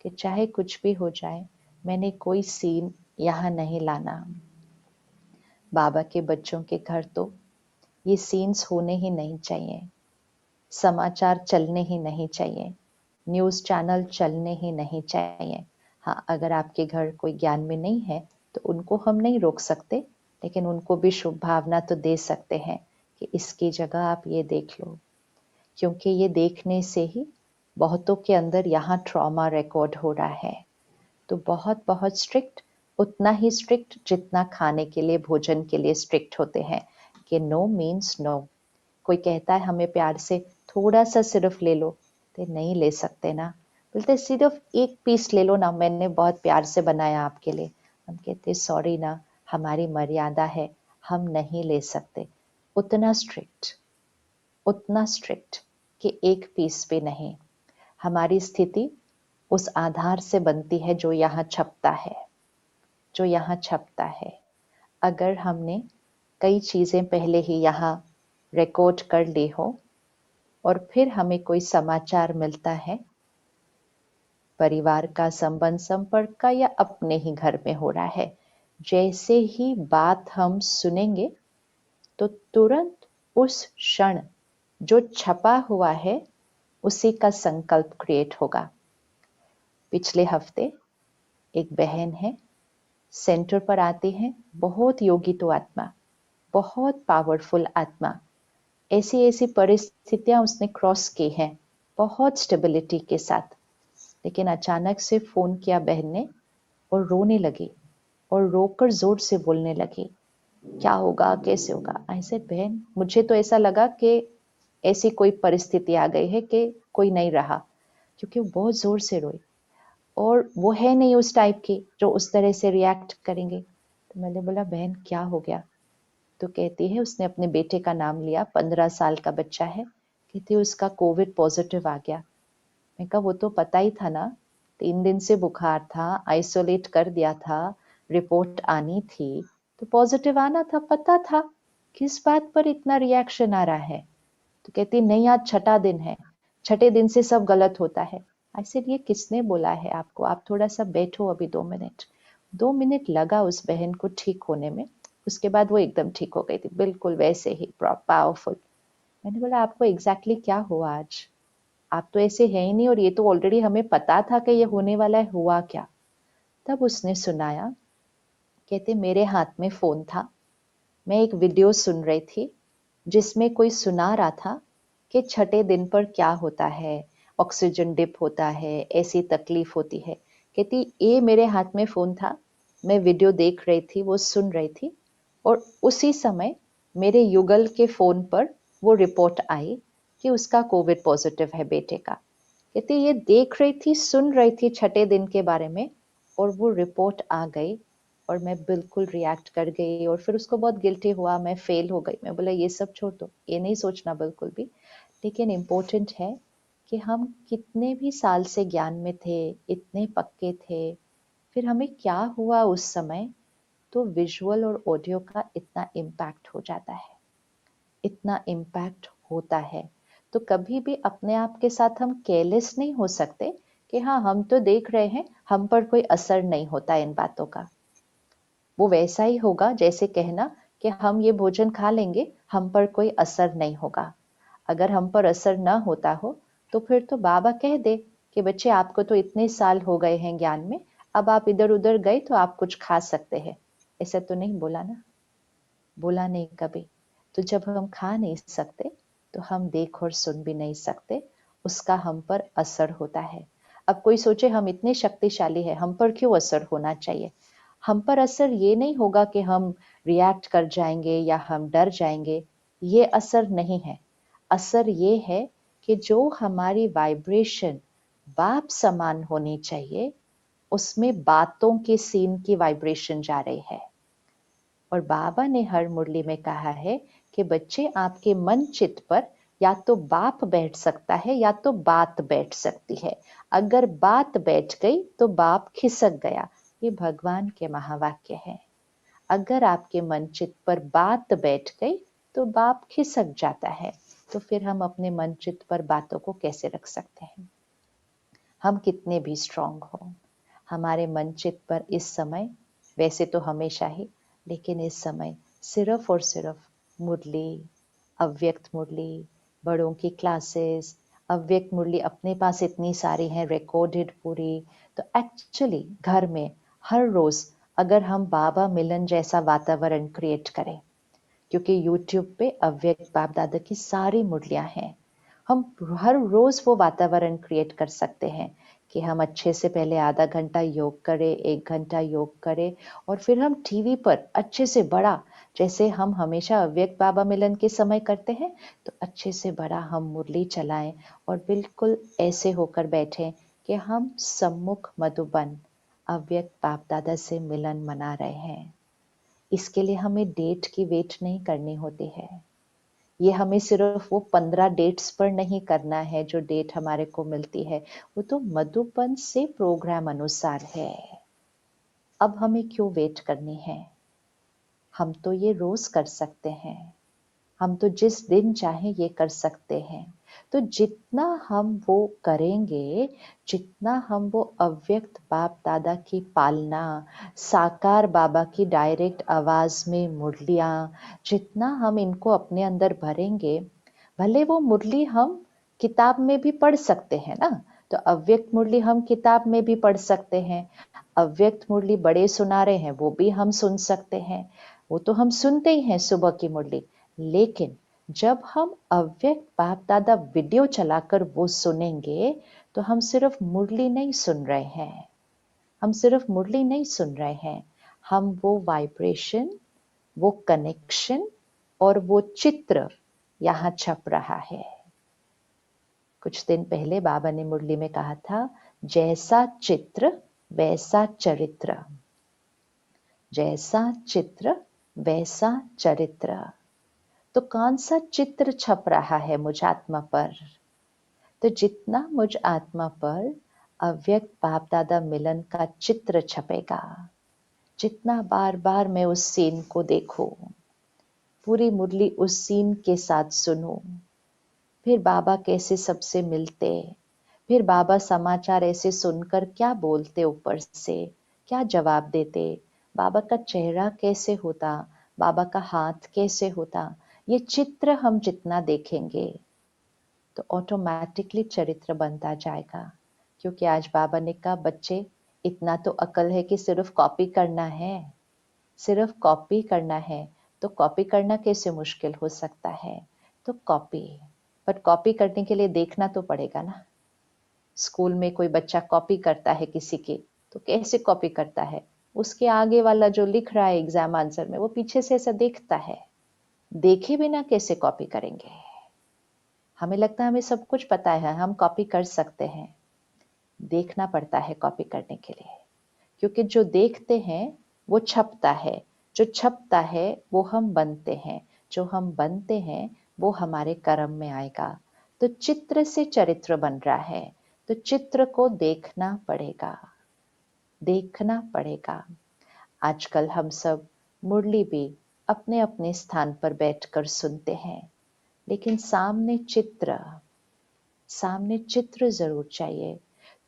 S1: कि चाहे कुछ भी हो जाए मैंने कोई सीन यहाँ नहीं लाना। बाबा के बच्चों के घर तो ये सीन्स होने ही नहीं चाहिए, समाचार चलने ही नहीं चाहिए, न्यूज़ चैनल चलने ही नहीं चाहिए। हाँ, अगर आपके घर कोई ज्ञान में नहीं है तो उनको हम नहीं रोक सकते, लेकिन उनको भी शुभ भावना तो दे सकते हैं कि इसकी जगह आप ये देख लो, क्योंकि ये देखने से ही बहुतों के अंदर यहाँ ट्रॉमा रिकॉर्ड हो रहा है। तो बहुत बहुत स्ट्रिक्ट, उतना ही स्ट्रिक्ट जितना खाने के लिए, भोजन के लिए स्ट्रिक्ट होते हैं कि नो मीन्स नो। कोई कहता है हमें प्यार से थोड़ा सा सिर्फ ले लो, तो नहीं ले सकते ना। बोलते सिर्फ एक पीस ले लो ना, मैंने बहुत प्यार से बनाया आपके लिए। हम कहते सॉरी ना, हमारी मर्यादा है, हम नहीं ले सकते। उतना स्ट्रिक्ट, उतना स्ट्रिक्ट कि एक पीस भी नहीं। हमारी स्थिति उस आधार से बनती है जो यहाँ छपता है, जो यहाँ छपता है। अगर हमने कई चीजें पहले ही यहाँ रिकॉर्ड कर ली हो और फिर हमें कोई समाचार मिलता है परिवार का, संबंध संपर्क का, या अपने ही घर में हो रहा है, जैसे ही बात हम सुनेंगे तो तुरंत उस क्षण जो छपा हुआ है उसी का संकल्प क्रिएट होगा। पिछले हफ्ते एक बहन है, सेंटर पर आती है, बहुत योगी तो आत्मा, बहुत पावरफुल आत्मा। ऐसी ऐसी परिस्थितियां उसने क्रॉस की हैं बहुत स्टेबिलिटी के साथ, लेकिन अचानक से फोन किया बहन ने और रोने लगी और रोकर जोर से बोलने लगी, क्या होगा, कैसे होगा। आई सेड बहन, मुझे तो ऐसा लगा कि ऐसी कोई परिस्थिति आ गई है कि कोई नहीं रहा, क्योंकि वो बहुत जोर से रोई और वो है नहीं उस टाइप की जो उस तरह से रिएक्ट करेंगे। तो मैंने बोला बहन क्या हो गया। तो कहती है, उसने अपने बेटे का नाम लिया, 15 साल का बच्चा है, कहती है उसका कोविड पॉजिटिव आ गया। मैं कहा वो तो पता ही था ना, 3 दिन से बुखार था, आइसोलेट कर दिया था, रिपोर्ट आनी थी, तो पॉजिटिव आना था, पता था, किस बात पर इतना रिएक्शन आ रहा है। तो कहती नहीं, आज छठा दिन है, छठे दिन से सब गलत होता है। ऐसे ये किसने बोला है आपको, आप थोड़ा सा बैठो अभी 2 मिनट। 2 मिनट लगा उस बहन को ठीक होने में, उसके बाद वो एकदम ठीक हो गई थी, बिल्कुल वैसे ही पावरफुल। मैंने बोला आपको एग्जैक्टली क्या हुआ आज, आप तो ऐसे है ही नहीं और ये तो ऑलरेडी हमें पता था कि ये होने वाला है, हुआ क्या। तब उसने सुनाया, कहते मेरे हाथ में फोन था, मैं एक वीडियो सुन रही थी जिसमें कोई सुना रहा था कि छठे दिन पर क्या होता है, ऑक्सीजन डिप होता है, ऐसी तकलीफ होती है। कहती ये मेरे हाथ में फोन था, मैं वीडियो देख रही थी, वो सुन रही थी, और उसी समय मेरे युगल के फोन पर वो रिपोर्ट आई कि उसका कोविड पॉजिटिव है बेटे का। कहती ये देख रही थी, सुन रही थी छठे दिन के बारे में, और वो रिपोर्ट आ गई और मैं बिल्कुल रिएक्ट कर गई और फिर उसको बहुत गिल्टी हुआ, मैं फेल हो गई। मैं बोला ये सब छोड़ दो, ये नहीं सोचना बिल्कुल भी। लेकिन इम्पोर्टेंट है कि हम कितने भी साल से ज्ञान में थे, इतने पक्के थे, फिर हमें क्या हुआ उस समय, तो विजुअल और ऑडियो का इतना इम्पैक्ट हो जाता है, इतना इम्पैक्ट होता है। तो कभी भी अपने आप के साथ हम केयरलेस नहीं हो सकते कि हाँ हम तो देख रहे हैं, हम पर कोई असर नहीं होता इन बातों का। वो वैसा ही होगा जैसे कहना कि हम ये भोजन खा लेंगे, हम पर कोई असर नहीं होगा। अगर हम पर असर ना होता हो तो फिर तो बाबा कह दे कि बच्चे आपको तो इतने साल हो गए हैं ज्ञान में, अब आप इधर उधर गए तो आप कुछ खा सकते हैं। ऐसा तो नहीं बोला ना, बोला नहीं कभी। तो जब हम खा नहीं सकते तो हम देख और सुन भी नहीं सकते, उसका हम पर असर होता है। अब कोई सोचे हम इतने शक्तिशाली हैं, हम पर क्यों असर होना चाहिए। हम पर असर ये नहीं होगा कि हम रिएक्ट कर जाएंगे या हम डर जाएंगे, ये असर नहीं है। असर ये है कि जो हमारी वाइब्रेशन बाप समान होनी चाहिए, उसमें बातों के सीन की वाइब्रेशन जा रही है। और बाबा ने हर मुरली में कहा है कि बच्चे आपके मन चित्त पर या तो बाप बैठ सकता है या तो बात बैठ सकती है। अगर बात बैठ गई तो बाप खिसक गया, ये भगवान के महावाक्य है। अगर आपके मन चित्त पर बात बैठ गई तो बाप खिसक जाता है। तो फिर हम अपने मन चित्त पर बातों को कैसे रख सकते हैं। हम कितने भी स्ट्रांग हो, हमारे मन चित्त पर इस समय, वैसे तो हमेशा ही, लेकिन इस समय सिर्फ और सिर्फ मुरली, अव्यक्त मुरली, बड़ों की क्लासेस, अव्यक्त मुरली अपने पास इतनी सारी हैं रिकॉर्डेड पूरी। तो एक्चुअली घर में हर रोज अगर हम बाबा मिलन जैसा वातावरण क्रिएट करें, क्योंकि यूट्यूब पे अव्यक्त बाप दादा की सारी मुरलियां हैं, हम हर रोज वो वातावरण क्रिएट कर सकते हैं कि हम अच्छे से पहले आधा घंटा योग करें, 1 घंटा योग करें, और फिर हम टीवी पर अच्छे से बड़ा, जैसे हम हमेशा अव्यक्त बाबा मिलन के समय करते हैं, तो अच्छे से बड़ा हम मुरली चलाएं और बिल्कुल ऐसे होकर बैठें कि हम सम्मुख मधुबन अव्यक्त बाप दादा से मिलन मना रहे हैं। इसके लिए हमें डेट की वेट नहीं करनी होती है। ये हमें सिर्फ वो 15 डेट्स पर नहीं करना है जो डेट हमारे को मिलती है, वो तो मधुबन से प्रोग्राम अनुसार है। अब हमें क्यों वेट करनी है? हम तो ये रोज कर सकते हैं। हम तो जिस दिन चाहे ये कर सकते हैं। तो जितना हम वो करेंगे, जितना हम वो अव्यक्त बाप दादा की पालना, साकार बाबा की डायरेक्ट आवाज में मुरलियां, जितना हम इनको अपने अंदर भरेंगे, भले वो मुरली हम किताब में भी पढ़ सकते हैं ना, तो अव्यक्त मुरली हम किताब में भी पढ़ सकते हैं। अव्यक्त मुरली बड़े सुना रहे हैं वो भी हम सुन सकते हैं, वो तो हम सुनते ही हैं सुबह की मुरली। लेकिन जब हम अव्यक्त बाप दादा वीडियो चलाकर वो सुनेंगे, तो हम सिर्फ मुरली नहीं सुन रहे हैं, हम सिर्फ मुरली नहीं सुन रहे हैं, हम वो वाइब्रेशन, वो कनेक्शन और वो चित्र यहाँ छप रहा है। कुछ दिन पहले बाबा ने मुरली में कहा था, जैसा चित्र वैसा चरित्र, जैसा चित्र वैसा चरित्र। तो कौन सा चित्र छप रहा है मुझ आत्मा पर? तो जितना मुझ आत्मा पर अव्यक्त बाप दादा मिलन का चित्र छपेगा, जितना बार बार मैं उस सीन को देखूं, पूरी मुरली उस सीन के साथ सुनूं, फिर बाबा कैसे सबसे मिलते, फिर बाबा समाचार ऐसे सुनकर क्या बोलते, ऊपर से क्या जवाब देते, बाबा का चेहरा कैसे होता, बाबा का हाथ कैसे होता, ये चित्र हम जितना देखेंगे तो ऑटोमेटिकली चरित्र बनता जाएगा। क्योंकि आज बाबा ने कहा, बच्चे इतना तो अकल है कि सिर्फ कॉपी करना है, सिर्फ कॉपी करना है। तो कॉपी करना कैसे मुश्किल हो सकता है? तो कॉपी, पर कॉपी करने के लिए देखना तो पड़ेगा ना। स्कूल में कोई बच्चा कॉपी करता है किसी की, तो कैसे कॉपी करता है? उसके आगे वाला जो लिख रहा है एग्जाम आंसर में, वो पीछे से ऐसा देखता है। देखे बिना कैसे कॉपी करेंगे? हमें लगता है हमें सब कुछ पता है, हम कॉपी कर सकते हैं। देखना पड़ता है कॉपी करने के लिए, क्योंकि जो देखते हैं वो छपता है, जो छपता है वो हम बनते हैं, जो हम बनते हैं वो हमारे कर्म में आएगा। तो चित्र से चरित्र बन रहा है, तो चित्र को देखना पड़ेगा, देखना पड़ेगा। आजकल हम सब मुरली भी अपने अपने स्थान पर बैठकर सुनते हैं, लेकिन सामने चित्र जरूर चाहिए।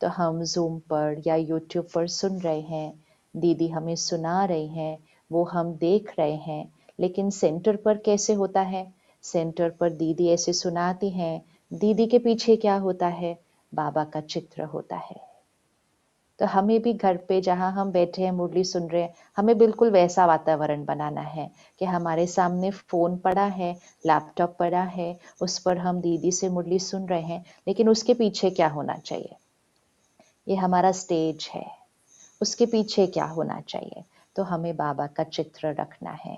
S1: तो हम जूम पर या यूट्यूब पर सुन रहे हैं, दीदी हमें सुना रही हैं, वो हम देख रहे हैं, लेकिन सेंटर पर कैसे होता है? सेंटर पर दीदी ऐसे सुनाती हैं, दीदी के पीछे क्या होता है? बाबा का चित्र होता है। तो हमें भी घर पे जहाँ हम बैठे हैं मुरली सुन रहे हैं, हमें बिल्कुल वैसा वातावरण बनाना है कि हमारे सामने फोन पड़ा है, लैपटॉप पड़ा है, उस पर हम दीदी से मुरली सुन रहे हैं, लेकिन उसके पीछे क्या होना चाहिए? ये हमारा स्टेज है, उसके पीछे क्या होना चाहिए? तो हमें बाबा का चित्र रखना है।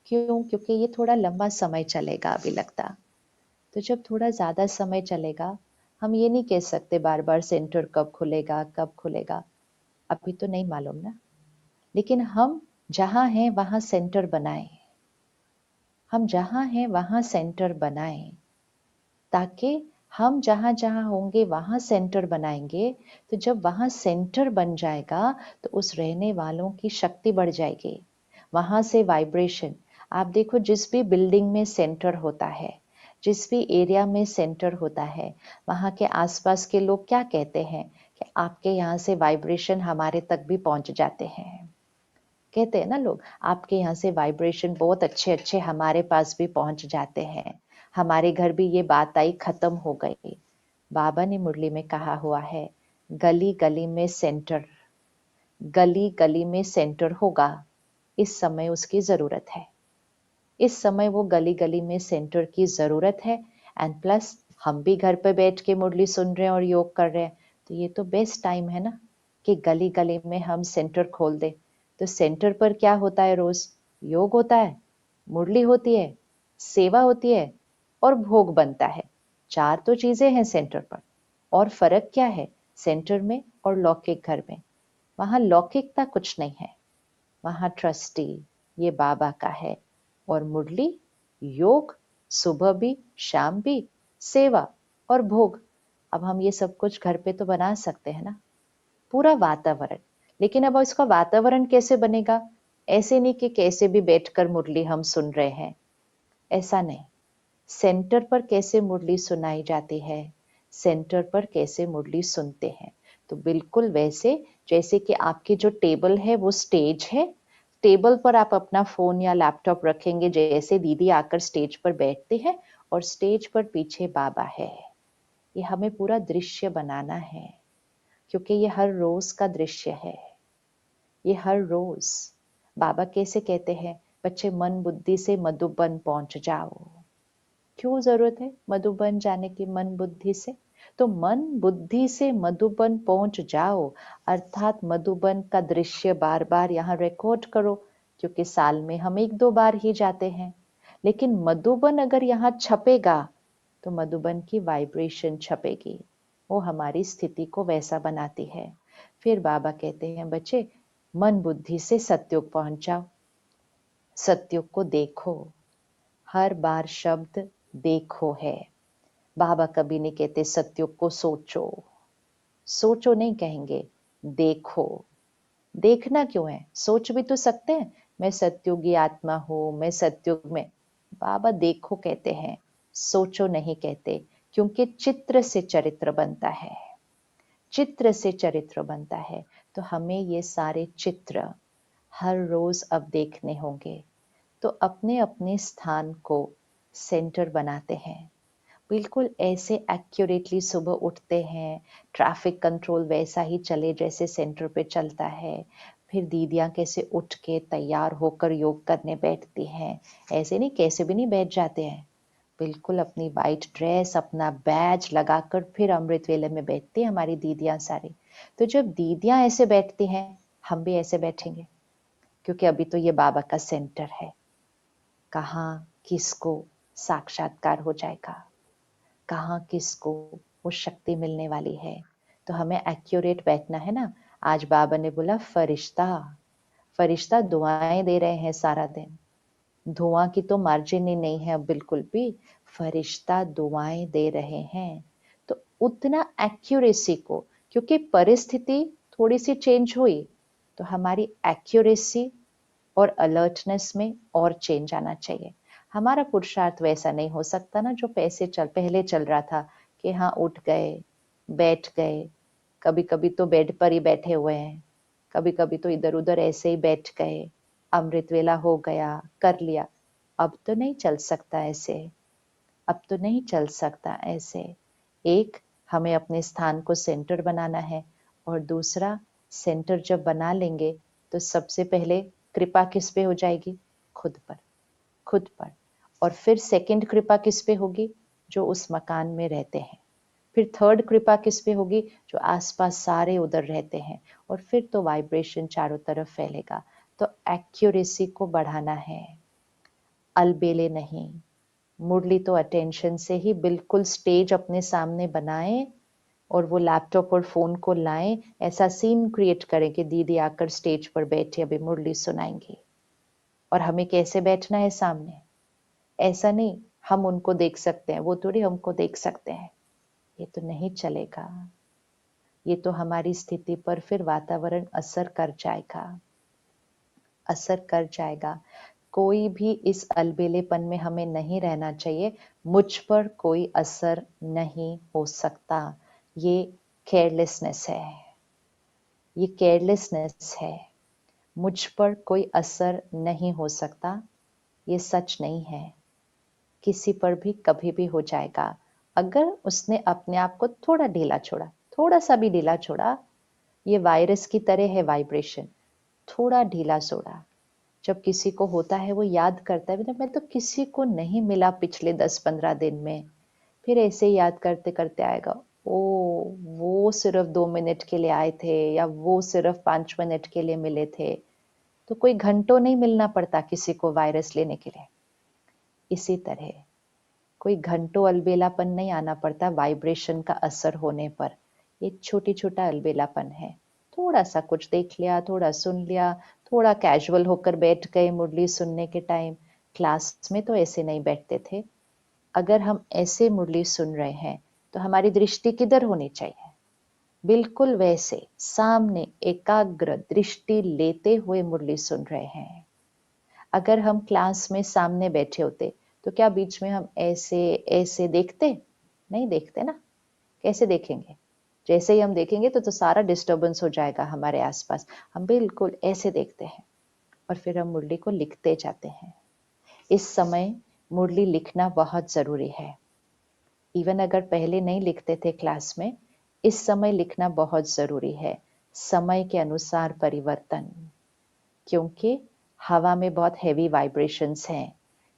S1: क्यों? क्योंकि ये थोड़ा लंबा समय चलेगा अभी लगता। तो जब थोड़ा ज्यादा समय चलेगा, हम ये नहीं कह सकते बार बार सेंटर कब खुलेगा, कब खुलेगा, अभी तो नहीं मालूम ना। लेकिन हम जहां हैं वहां सेंटर बनाएं, हम जहां हैं वहां सेंटर बनाएं, ताकि हम जहां जहां होंगे वहां सेंटर बनाएंगे। तो जब वहां सेंटर बन जाएगा, तो उस रहने वालों की शक्ति बढ़ जाएगी, वहां से वाइब्रेशन। आप देखो, जिस भी बिल्डिंग में सेंटर होता है, जिस भी एरिया में सेंटर होता है, वहां के आसपास के लोग क्या कहते हैं कि आपके यहाँ से वाइब्रेशन हमारे तक भी पहुंच जाते हैं। कहते हैं ना लोग, आपके यहाँ से वाइब्रेशन बहुत अच्छे अच्छे हमारे पास भी पहुंच जाते हैं, हमारे घर भी ये बात आई, खत्म हो गई। बाबा ने मुरली में कहा हुआ है, गली गली में सेंटर, गली गली में सेंटर होगा। इस समय उसकी जरूरत है, इस समय वो गली गली में सेंटर की जरूरत है। एंड प्लस हम भी घर पे बैठ के मुरली सुन रहे हैं और योग कर रहे हैं, तो ये तो बेस्ट टाइम है ना कि गली गली में हम सेंटर खोल दे। तो सेंटर पर क्या होता है? रोज योग होता है, मुरली होती है, सेवा होती है और भोग बनता है। चार तो चीजें हैं सेंटर पर। और फर्क क्या है? सेंटर में और लौकिक घर में। वहां लौकिकता कुछ नहीं है, वहां ट्रस्टी ये बाबा का है, और मुरली योग, सुबह भी शाम भी, सेवा और भोग। अब हम ये सब कुछ घर पे तो बना सकते हैं ना, पूरा वातावरण। लेकिन अब इसका वातावरण कैसे बनेगा? ऐसे नहीं कि कैसे भी बैठकर मुरली हम सुन रहे हैं, ऐसा नहीं। सेंटर पर कैसे मुरली सुनाई जाती है, सेंटर पर कैसे मुरली सुनते हैं, तो बिल्कुल वैसे जैसे कि आपकी जो टेबल है वो स्टेज है, टेबल पर आप अपना फोन या लैपटॉप रखेंगे, जैसे दीदी आकर स्टेज पर बैठते हैं और स्टेज पर पीछे बाबा है। ये हमें पूरा दृश्य बनाना है, क्योंकि ये हर रोज का दृश्य है। ये हर रोज बाबा कैसे कहते हैं, बच्चे मन बुद्धि से मधुबन पहुंच जाओ। क्यों जरूरत है मधुबन जाने की मन बुद्धि से? तो मन बुद्धि से मधुबन पहुंच जाओ, अर्थात मधुबन का दृश्य बार बार यहाँ रिकॉर्ड करो, क्योंकि साल में हम एक दो बार ही जाते हैं। लेकिन मधुबन अगर यहाँ छपेगा तो मधुबन की वाइब्रेशन छपेगी, वो हमारी स्थिति को वैसा बनाती है। फिर बाबा कहते हैं, बच्चे मन बुद्धि से सत्युग पहुंच जाओ, सत्युग को देखो। हर बार शब्द देखो है। बाबा कभी नहीं कहते सत्युग को सोचो, सोचो नहीं कहेंगे, देखो। देखना क्यों है, सोच भी तो सकते हैं, मैं सत्युगी आत्मा हूं, मैं सत्युग में। बाबा देखो कहते हैं, सोचो नहीं कहते, क्योंकि चित्र से चरित्र बनता है, चित्र से चरित्र बनता है। तो हमें ये सारे चित्र हर रोज अब देखने होंगे। तो अपने अपने स्थान को सेंटर बनाते हैं, बिल्कुल ऐसे एक्यूरेटली सुबह उठते हैं, ट्रैफिक कंट्रोल वैसा ही चले जैसे सेंटर पे चलता है। फिर दीदियां कैसे उठ के तैयार होकर योग करने बैठती हैं, ऐसे नहीं कैसे भी नहीं बैठ जाते हैं, बिल्कुल अपनी वाइट ड्रेस अपना बैज लगाकर फिर अमृत वेले में बैठती हैं हमारी दीदियां सारी। तो जब दीदियां ऐसे बैठती हैं, हम भी ऐसे बैठेंगे, क्योंकि अभी तो ये बाबा का सेंटर है। कहाँ किसको साक्षात्कार हो जाएगा, कहाँ किसको वो शक्ति मिलने वाली है। तो हमें एक्यूरेट बैठना है ना। आज बाबा ने बोला फरिश्ता, फरिश्ता दुआएं दे रहे हैं सारा दिन, धुआं की तो मार्जिन ही नहीं है अब बिल्कुल भी, फरिश्ता दुआएं दे रहे हैं। तो उतना एक्यूरेसी को, क्योंकि परिस्थिति थोड़ी सी चेंज हुई, तो हमारी एक्यूरेसी और अलर्टनेस में और चेंज आना चाहिए। हमारा पुरुषार्थ वैसा नहीं हो सकता ना जो पहले चल रहा था, कि हाँ उठ गए, बैठ गए, कभी कभी तो बेड पर ही बैठे हुए हैं, कभी कभी तो इधर उधर ऐसे ही बैठ गए, अमृत वेला हो गया, कर लिया। अब तो नहीं चल सकता ऐसे, अब तो नहीं चल सकता ऐसे। एक, हमें अपने स्थान को सेंटर बनाना है, और दूसरा, सेंटर जब बना लेंगे तो सबसे पहले कृपा किस पे हो जाएगी? खुद पर, खुद पर। और फिर सेकंड कृपा किस पे होगी? जो उस मकान में रहते हैं। फिर थर्ड कृपा किस पे होगी? जो आसपास सारे उधर रहते हैं। और फिर तो वाइब्रेशन चारों तरफ फैलेगा। तो एक्यूरेसी को बढ़ाना है, अलबेले नहीं। मुरली तो अटेंशन से ही बिल्कुल स्टेज अपने सामने बनाएं, और वो लैपटॉप और फोन को लाएं, ऐसा सीन क्रिएट करें कि दीदी आकर स्टेज पर बैठे अभी मुरली सुनाएंगी, और हमें कैसे बैठना है सामने। ऐसा नहीं हम उनको देख सकते हैं, वो थोड़ी हमको देख सकते हैं, ये तो नहीं चलेगा। ये तो हमारी स्थिति पर फिर वातावरण असर कर जाएगा, असर कर जाएगा। कोई भी इस अलबेलेपन में हमें नहीं रहना चाहिए। मुझ पर कोई असर नहीं हो सकता, ये केयरलेसनेस है, ये केयरलेसनेस है। मुझ पर कोई असर नहीं हो सकता, ये सच नहीं है। किसी पर भी कभी भी हो जाएगा, अगर उसने अपने आप को थोड़ा ढीला छोड़ा, थोड़ा सा भी ढीला छोड़ा। ये वायरस की तरह है वाइब्रेशन, थोड़ा ढीला छोड़ा। जब किसी को होता है वो याद करता है, मैं तो किसी को नहीं मिला पिछले 10-15 दिन में, फिर ऐसे ही याद करते करते आएगा, ओ वो सिर्फ 2 मिनट के लिए आए थे, या वो सिर्फ 5 मिनट के लिए मिले थे। तो कोई घंटों नहीं मिलना पड़ता किसी को वायरस लेने के लिए। इसी तरह कोई घंटों अलबेलापन नहीं आना पड़ता वाइब्रेशन का असर होने पर। ये छोटी छोटा अलबेलापन है। थोड़ा सा कुछ देख लिया, थोड़ा सुन लिया, थोड़ा कैजुअल होकर बैठ गए मुरली सुनने के टाइम। क्लास में तो ऐसे नहीं बैठते थे। अगर हम ऐसे मुरली सुन रहे हैं तो हमारी दृष्टि किधर होनी चाहिए? बिल्कुल वैसे सामने एकाग्र दृष्टि लेते हुए मुरली सुन रहे हैं। अगर हम क्लास में सामने बैठे होते तो क्या बीच में हम ऐसे ऐसे देखते? नहीं देखते ना। कैसे देखेंगे? जैसे ही हम देखेंगे तो सारा डिस्टरबेंस हो जाएगा हमारे आसपास। हम बिल्कुल ऐसे देखते हैं और फिर हम मुरली को लिखते जाते हैं। इस समय मुरली लिखना बहुत जरूरी है। इवन अगर पहले नहीं लिखते थे क्लास में, इस समय लिखना बहुत जरूरी है। समय के अनुसार परिवर्तन, क्योंकि हवा में बहुत हैवी वाइब्रेशंस हैं।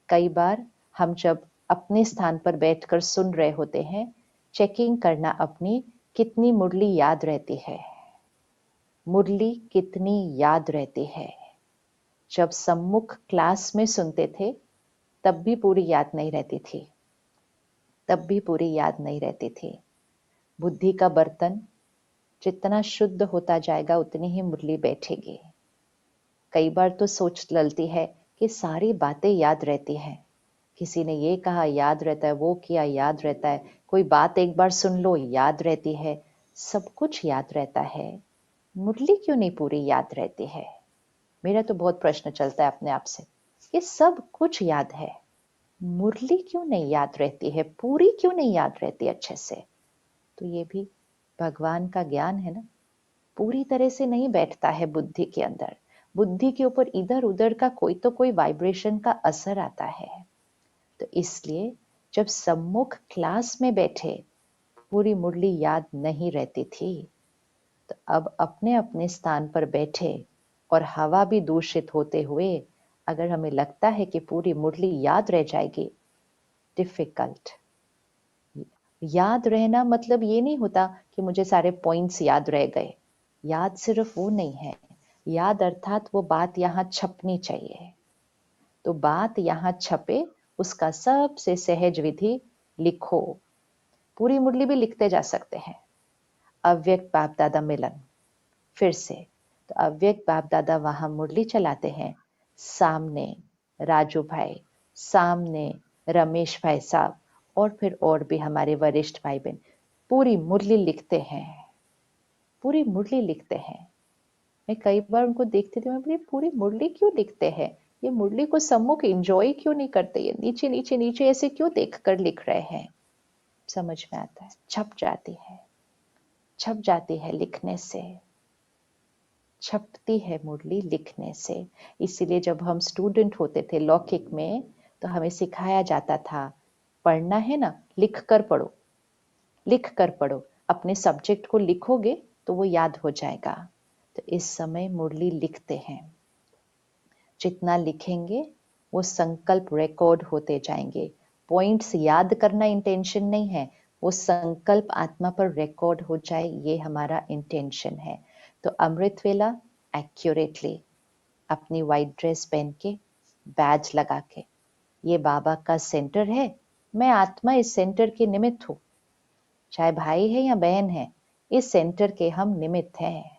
S1: कई बार हम जब अपने स्थान पर बैठकर सुन रहे होते हैं, चेकिंग करना अपनी कितनी मुरली याद रहती है। मुरली कितनी याद रहती है। जब सम्मुख क्लास में सुनते थे तब भी पूरी याद नहीं रहती थी। तब भी पूरी याद नहीं रहती थी। बुद्धि का बर्तन जितना शुद्ध होता जाएगा उतनी ही मुरली बैठेगी। कई बार तो सोच डलती है कि सारी बातें याद रहती हैं। किसी ने ये कहा याद रहता है, वो किया याद रहता है, कोई बात एक बार सुन लो याद रहती है, सब कुछ याद रहता है। मुरली क्यों नहीं पूरी याद रहती है? मेरा तो बहुत प्रश्न चलता है अपने आप से। ये सब कुछ याद है, मुरली क्यों नहीं याद रहती है? पूरी क्यों नहीं याद रहती अच्छे से? तो ये भी भगवान का ज्ञान है ना। पूरी तरह से नहीं बैठता है बुद्धि के अंदर। बुद्धि के ऊपर इधर उधर का कोई तो कोई वाइब्रेशन का असर आता है। तो इसलिए जब सम्मुख क्लास में बैठे पूरी मुरली याद नहीं रहती थी, तो अब अपने अपने स्थान पर बैठे और हवा भी दूषित होते हुए अगर हमें लगता है कि पूरी मुरली याद रह जाएगी, डिफिकल्ट। याद रहना मतलब ये नहीं होता कि मुझे सारे पॉइंट्स याद रह गए। याद सिर्फ वो नहीं है। याद अर्थात वो बात यहाँ छपनी चाहिए। तो बात यहाँ छपे, उसका सबसे सहज विधि लिखो। पूरी मुरली भी लिखते जा सकते हैं। अव्यक्त बाप दादा मिलन, फिर से तो अव्यक्त बाप दादा वहां मुरली चलाते हैं। सामने राजू भाई, सामने रमेश भाई साहब, और फिर और भी हमारे वरिष्ठ भाई बहन पूरी मुरली लिखते हैं। पूरी मुरली लिखते हैं। मैं कई बार उनको देखती थी, मैं बोली पूरी मुरली क्यों लिखते हैं? ये मुरली को सम्मुख एंजॉय क्यों नहीं करते? ये नीचे नीचे नीचे ऐसे क्यों देखकर लिख रहे हैं? समझ में आता है, छप जाती है। छप जाती है लिखने से। छपती है मुरली लिखने से। इसीलिए जब हम स्टूडेंट होते थे लौकिक में, तो हमें सिखाया जाता था, पढ़ना है ना, लिख कर पढ़ो। लिख कर पढ़ो। अपने सब्जेक्ट को लिखोगे तो वो याद हो जाएगा। तो इस समय मुरली लिखते हैं। जितना लिखेंगे वो संकल्प रिकॉर्ड होते जाएंगे। पॉइंट्स याद करना इंटेंशन नहीं है, वो संकल्प आत्मा पर रिकॉर्ड हो जाए, ये हमारा इंटेंशन है। तो अमृत वेला एक्यूरेटली अपनी वाइट ड्रेस पहन के, बैज लगा के, ये बाबा का सेंटर है, मैं आत्मा इस सेंटर की निमित्त हूँ। चाहे भाई है या बहन है, इस सेंटर के हम निमित्त हैं।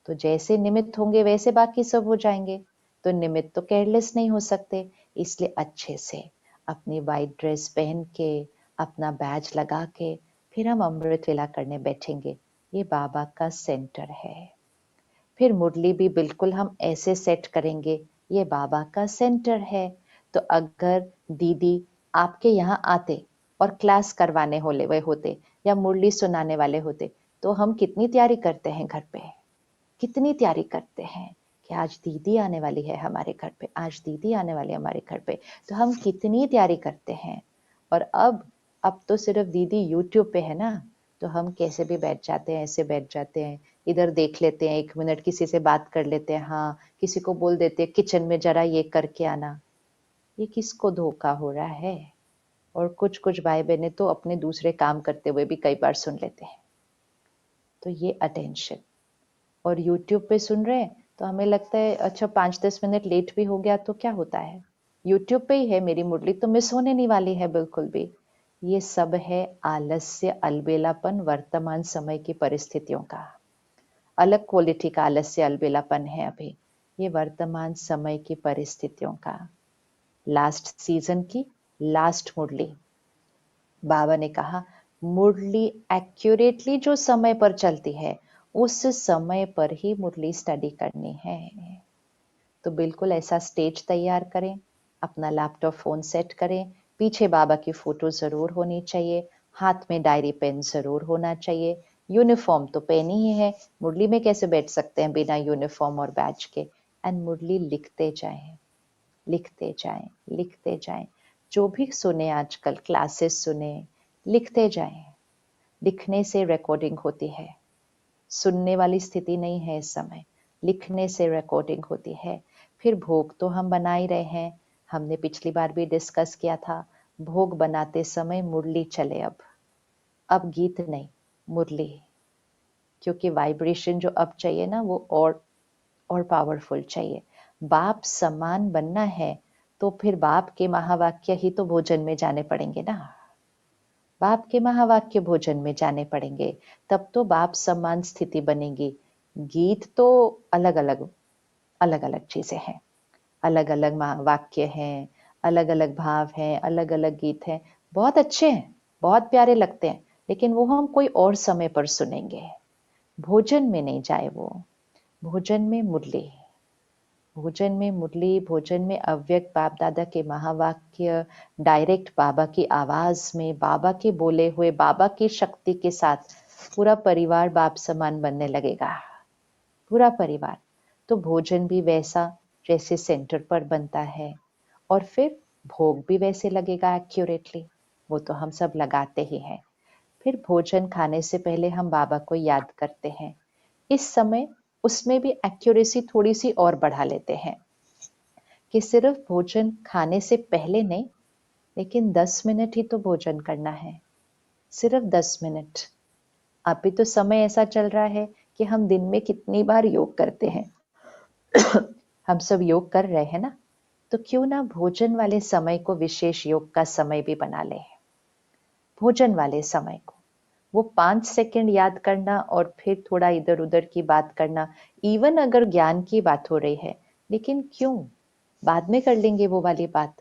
S1: तो जैसे निमित्त होंगे वैसे बाकी सब हो जाएंगे। तो निमित्त तो केयरलेस नहीं हो सकते। इसलिए अच्छे से अपनी वाइट ड्रेस पहन के, अपना बैज लगा के, फिर हम अमृत वेला करने बैठेंगे। ये बाबा का सेंटर है। फिर मुरली भी बिल्कुल हम ऐसे सेट करेंगे, ये बाबा का सेंटर है। तो अगर दीदी आपके यहाँ आते और क्लास करवाने होते या मुरली सुनाने वाले होते, तो हम कितनी तैयारी करते हैं घर पे। कितनी तैयारी करते हैं कि आज दीदी आने वाली है हमारे घर पे, आज दीदी आने वाली है हमारे घर पे। तो हम कितनी तैयारी करते हैं। और अब तो सिर्फ दीदी यूट्यूब पे है ना, तो हम कैसे भी बैठ जाते हैं, ऐसे बैठ जाते हैं, इधर देख लेते हैं, 1 मिनट किसी से बात कर लेते हैं, हाँ किसी को बोल देते हैं किचन में जरा ये करके आना। ये किसको धोखा हो रहा है? और कुछ कुछ भाई बहनें तो अपने दूसरे काम करते हुए भी कई बार सुन लेते हैं। तो ये अटेंशन। और यूट्यूब पे सुन रहे हैं तो हमें लगता है अच्छा 5-10 मिनट लेट भी हो गया तो क्या होता है, यूट्यूब पे ही है, मेरी मुरली तो मिस होने नहीं वाली है बिल्कुल भी। ये सब है आलस्य, अलबेलापन, वर्तमान समय की परिस्थितियों का। अलग क्वालिटी का आलस्य अलबेलापन है अभी, ये वर्तमान समय की परिस्थितियों का। लास्ट सीजन की लास्ट मुरली, बाबा ने कहा मुरली एक्यूरेटली जो समय पर चलती है उस समय पर ही मुरली स्टडी करनी है। तो बिल्कुल ऐसा स्टेज तैयार करें, अपना लैपटॉप फोन सेट करें, पीछे बाबा की फोटो जरूर होनी चाहिए, हाथ में डायरी पेन जरूर होना चाहिए, यूनिफॉर्म तो पहनी ही है, मुरली में कैसे बैठ सकते हैं बिना यूनिफॉर्म और बैच के। एंड मुरली लिखते जाएं, लिखते जाएं, लिखते जाएं। जो भी सुने आजकल क्लासेस सुने, लिखते जाएं। लिखने से रिकॉर्डिंग होती है, सुनने वाली स्थिति नहीं है इस समय, लिखने से रिकॉर्डिंग होती है। फिर भोग तो हम बना ही रहे हैं, हमने पिछली बार भी डिस्कस किया था, भोग बनाते समय मुरली चले अब गीत नहीं, मुरली। क्योंकि वाइब्रेशन जो अब चाहिए ना वो और पावरफुल चाहिए। बाप समान बनना है तो फिर बाप के महावाक्य ही तो भोजन में जाने पड़ेंगे ना, बाप के महावाक्य भोजन में जाने पड़ेंगे, तब तो बाप समान स्थिति बनेगी। गीत तो अलग अलग अलग अलग चीजें हैं, अलग अलग वाक्य हैं, अलग अलग भाव हैं, अलग अलग गीत हैं, बहुत अच्छे हैं, बहुत प्यारे लगते हैं, लेकिन वो हम कोई और समय पर सुनेंगे, भोजन में नहीं जाए वो। भोजन में मुरली, भोजन में मुरली, भोजन में अव्यक्त बाप दादा के महावाक्य, डायरेक्ट बाबा की आवाज में, बाबा के बोले हुए, बाबा की शक्ति के साथ पूरा परिवार बाप समान बनने लगेगा, पूरा परिवार। तो भोजन भी वैसा जैसे सेंटर पर बनता है, और फिर भोग भी वैसे लगेगा एक्यूरेटली, वो तो हम सब लगाते ही हैं। फिर भोजन खाने से पहले हम बाबा को याद करते हैं। इस समय उसमें भी एक्यूरेसी थोड़ी सी और बढ़ा लेते हैं कि सिर्फ भोजन खाने से पहले नहीं, लेकिन 10 मिनट ही तो भोजन करना है, सिर्फ 10 मिनट। अभी तो समय ऐसा चल रहा है कि हम दिन में कितनी बार योग करते हैं हम सब योग कर रहे हैं ना, तो क्यों ना भोजन वाले समय को विशेष योग का समय भी बना ले। भोजन वाले समय को वो 5 सेकंड याद करना और फिर थोड़ा इधर उधर की बात करना, इवन अगर ज्ञान की बात हो रही है, लेकिन क्यों, बाद में कर लेंगे वो वाली बात।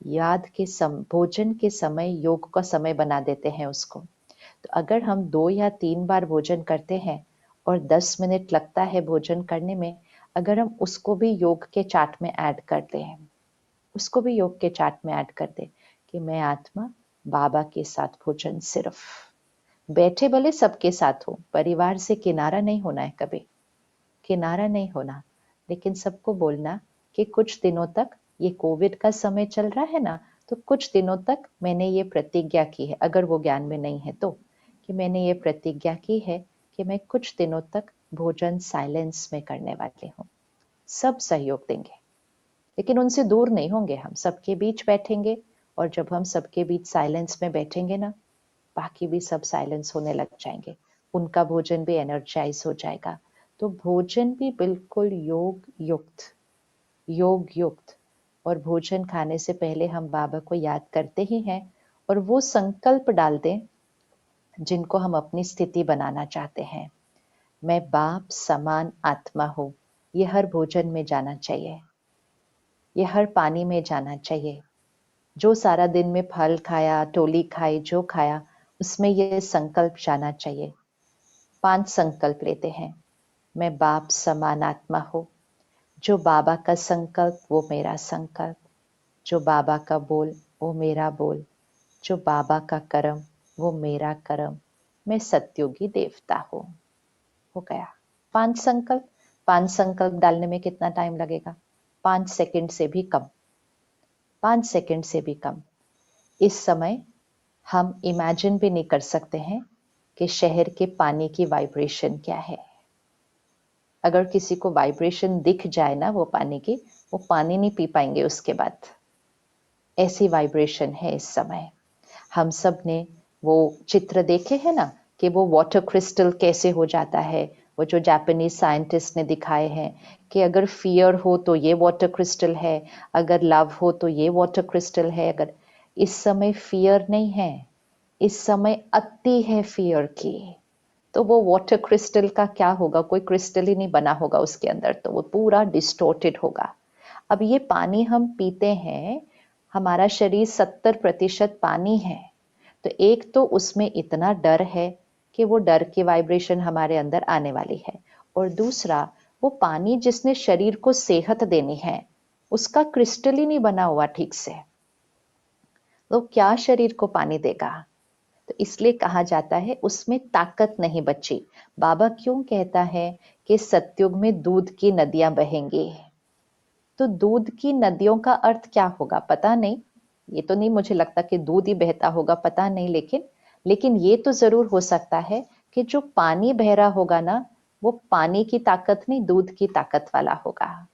S1: याद के भोजन के समय योग का समय बना देते हैं उसको। तो अगर हम 2 या 3 बार भोजन करते हैं और 10 मिनट लगता है भोजन करने में, अगर हम उसको भी योग के चार्ट में ऐड कर दें, उसको भी योग के चार्ट में ऐड कर दें कि मैं आत्मा बाबा के साथ भोजन, सिर्फ बैठे भले सबके साथ हो, परिवार से किनारा नहीं होना है, कभी किनारा नहीं होना, लेकिन सबको बोलना कि कुछ दिनों तक, ये कोविड का समय चल रहा है ना, तो कुछ दिनों तक मैंने ये प्रतिज्ञा की है, अगर वो ज्ञान में नहीं है तो, कि मैंने ये प्रतिज्ञा की है कि मैं कुछ दिनों तक भोजन साइलेंस में करने वाली हूँ। सब सहयोग देंगे, लेकिन उनसे दूर नहीं होंगे, हम सबके बीच बैठेंगे, और जब हम सबके बीच साइलेंस में बैठेंगे ना, बाकी भी सब साइलेंस होने लग जाएंगे, उनका भोजन भी एनर्जाइज हो जाएगा। तो भोजन भी बिल्कुल योग युक्त। और भोजन खाने से पहले हम बाबा को याद करते ही हैं, और वो संकल्प डाल दें जिनको हम अपनी स्थिति बनाना चाहते हैं। मैं बाप समान आत्मा हूँ, ये हर भोजन में जाना चाहिए, ये हर पानी में जाना चाहिए। जो सारा दिन में फल खाया, टोली खाई, जो खाया, उसमें ये संकल्प जाना चाहिए। 5 संकल्प लेते हैं। मैं बाप समान आत्मा हूँ, जो बाबा का संकल्प वो मेरा संकल्प, जो बाबा का बोल वो मेरा बोल, जो बाबा का कर्म वो मेरा कर्म, मैं सत्युगी देवता हूँ। हो गया 5 संकल्प। 5 संकल्प डालने में कितना टाइम लगेगा? 5 सेकंड से भी कम, 5 सेकंड से भी कम। इस समय हम इमेजिन भी नहीं कर सकते हैं कि शहर के पानी की वाइब्रेशन क्या है। अगर किसी को वाइब्रेशन दिख जाए ना वो पानी की, वो पानी नहीं पी पाएंगे उसके बाद, ऐसी वाइब्रेशन है इस समय। हम सब ने वो चित्र देखे हैं ना कि वो वाटर क्रिस्टल कैसे हो जाता है, वो जो जापानीज साइंटिस्ट ने दिखाए हैं कि अगर फियर हो तो ये वाटर क्रिस्टल है, अगर लव हो तो ये वाटर क्रिस्टल है, अगर इस समय फियर नहीं है, इस समय अति है फियर की। तो वो वाटर क्रिस्टल का क्या होगा, कोई क्रिस्टल ही नहीं बना होगा उसके अंदर, तो वो पूरा डिस्टोर्टेड होगा। अब ये पानी हम पीते हैं, हमारा शरीर 70% पानी है, तो एक तो उसमें इतना डर है कि वो डर की वाइब्रेशन हमारे अंदर आने वाली है, और दूसरा वो पानी जिसने शरीर को सेहत देनी है उसका क्रिस्टल ही नहीं बना हुआ ठीक से, तो क्या शरीर को पानी देगा। तो इसलिए कहा जाता है उसमें ताकत नहीं बची। बाबा क्यों कहता है कि सतयुग में दूध की नदियां बहेंगी। तो दूध की नदियों का अर्थ क्या होगा पता नहीं, ये तो नहीं मुझे लगता कि दूध ही बहता होगा, पता नहीं, लेकिन ये तो जरूर हो सकता है कि जो पानी बह रहा होगा ना, वो पानी की ताकत नहीं, दूध की ताकत वाला होगा,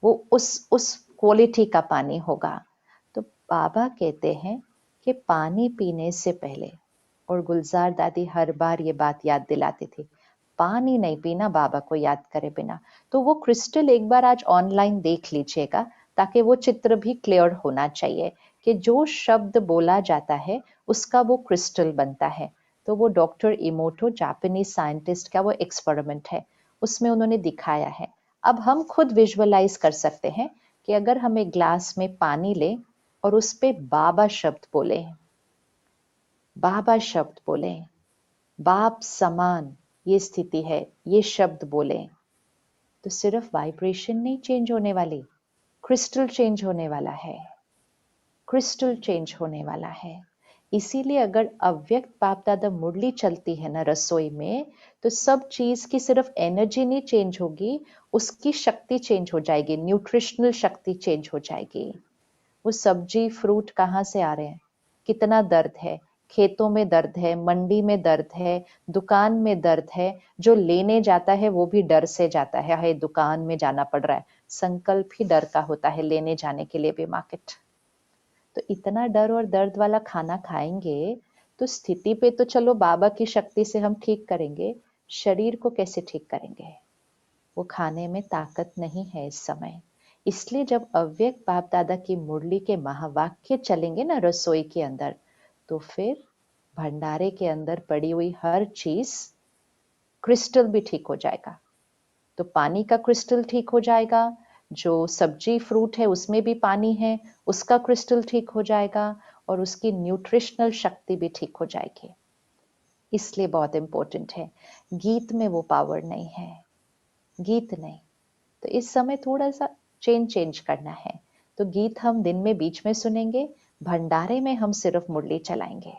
S1: वो उस क्वालिटी का पानी होगा। तो बाबा कहते हैं कि पानी पीने से पहले, और गुलजार दादी हर बार ये बात याद दिलाती थी, पानी नहीं पीना बाबा को याद करे बिना। तो वो क्रिस्टल एक बार आज ऑनलाइन देख लीजिएगा, ताकि वो चित्र भी क्लियर होना चाहिए कि जो शब्द बोला जाता है उसका वो क्रिस्टल बनता है। तो वो डॉक्टर इमोटो जापानीज साइंटिस्ट का वो एक्सपेरिमेंट है, उसमें उन्होंने दिखाया है। अब हम खुद विजुअलाइज कर सकते हैं कि अगर हम एक ग्लास में पानी लें और उस पे बाबा शब्द बोले, बाबा शब्द बोले, बाप समान ये स्थिति है, ये शब्द बोले, तो सिर्फ वाइब्रेशन नहीं चेंज होने वाली, क्रिस्टल चेंज होने वाला है, क्रिस्टल चेंज होने वाला है। इसीलिए अगर अव्यक्त बाप दादा मुरली चलती है ना रसोई में, तो सब चीज की सिर्फ एनर्जी नहीं चेंज होगी, उसकी शक्ति चेंज हो जाएगी, न्यूट्रिशनल शक्ति चेंज हो जाएगी। वो सब्जी फ्रूट कहाँ से आ रहे हैं, कितना दर्द है, खेतों में दर्द है, मंडी में दर्द है, दुकान में दर्द है, जो लेने जाता है वो भी डर से जाता है, हाय दुकान में जाना पड़ रहा है, संकल्प ही डर का होता है लेने जाने के लिए भी मार्केट। तो इतना डर और दर्द वाला खाना खाएंगे तो स्थिति पे तो चलो बाबा की शक्ति से हम ठीक करेंगे, शरीर को कैसे ठीक करेंगे। वो खाने में ताकत नहीं है इस समय। इसलिए जब अव्यक्त बाप दादा की मुरली के महावाक्य चलेंगे ना रसोई के अंदर, तो फिर भंडारे के अंदर पड़ी हुई हर चीज, क्रिस्टल भी ठीक हो जाएगा। तो पानी का क्रिस्टल ठीक हो जाएगा, जो सब्जी फ्रूट है उसमें भी पानी है, उसका क्रिस्टल ठीक हो जाएगा, और उसकी न्यूट्रिशनल शक्ति भी ठीक हो जाएगी। इसलिए बहुत इंपॉर्टेंट है। गीत में वो पावर नहीं है, गीत नहीं। तो इस समय थोड़ा सा चेंज करना है। तो गीत हम दिन में बीच में सुनेंगे, भंडारे में हम सिर्फ मुरली चलाएंगे,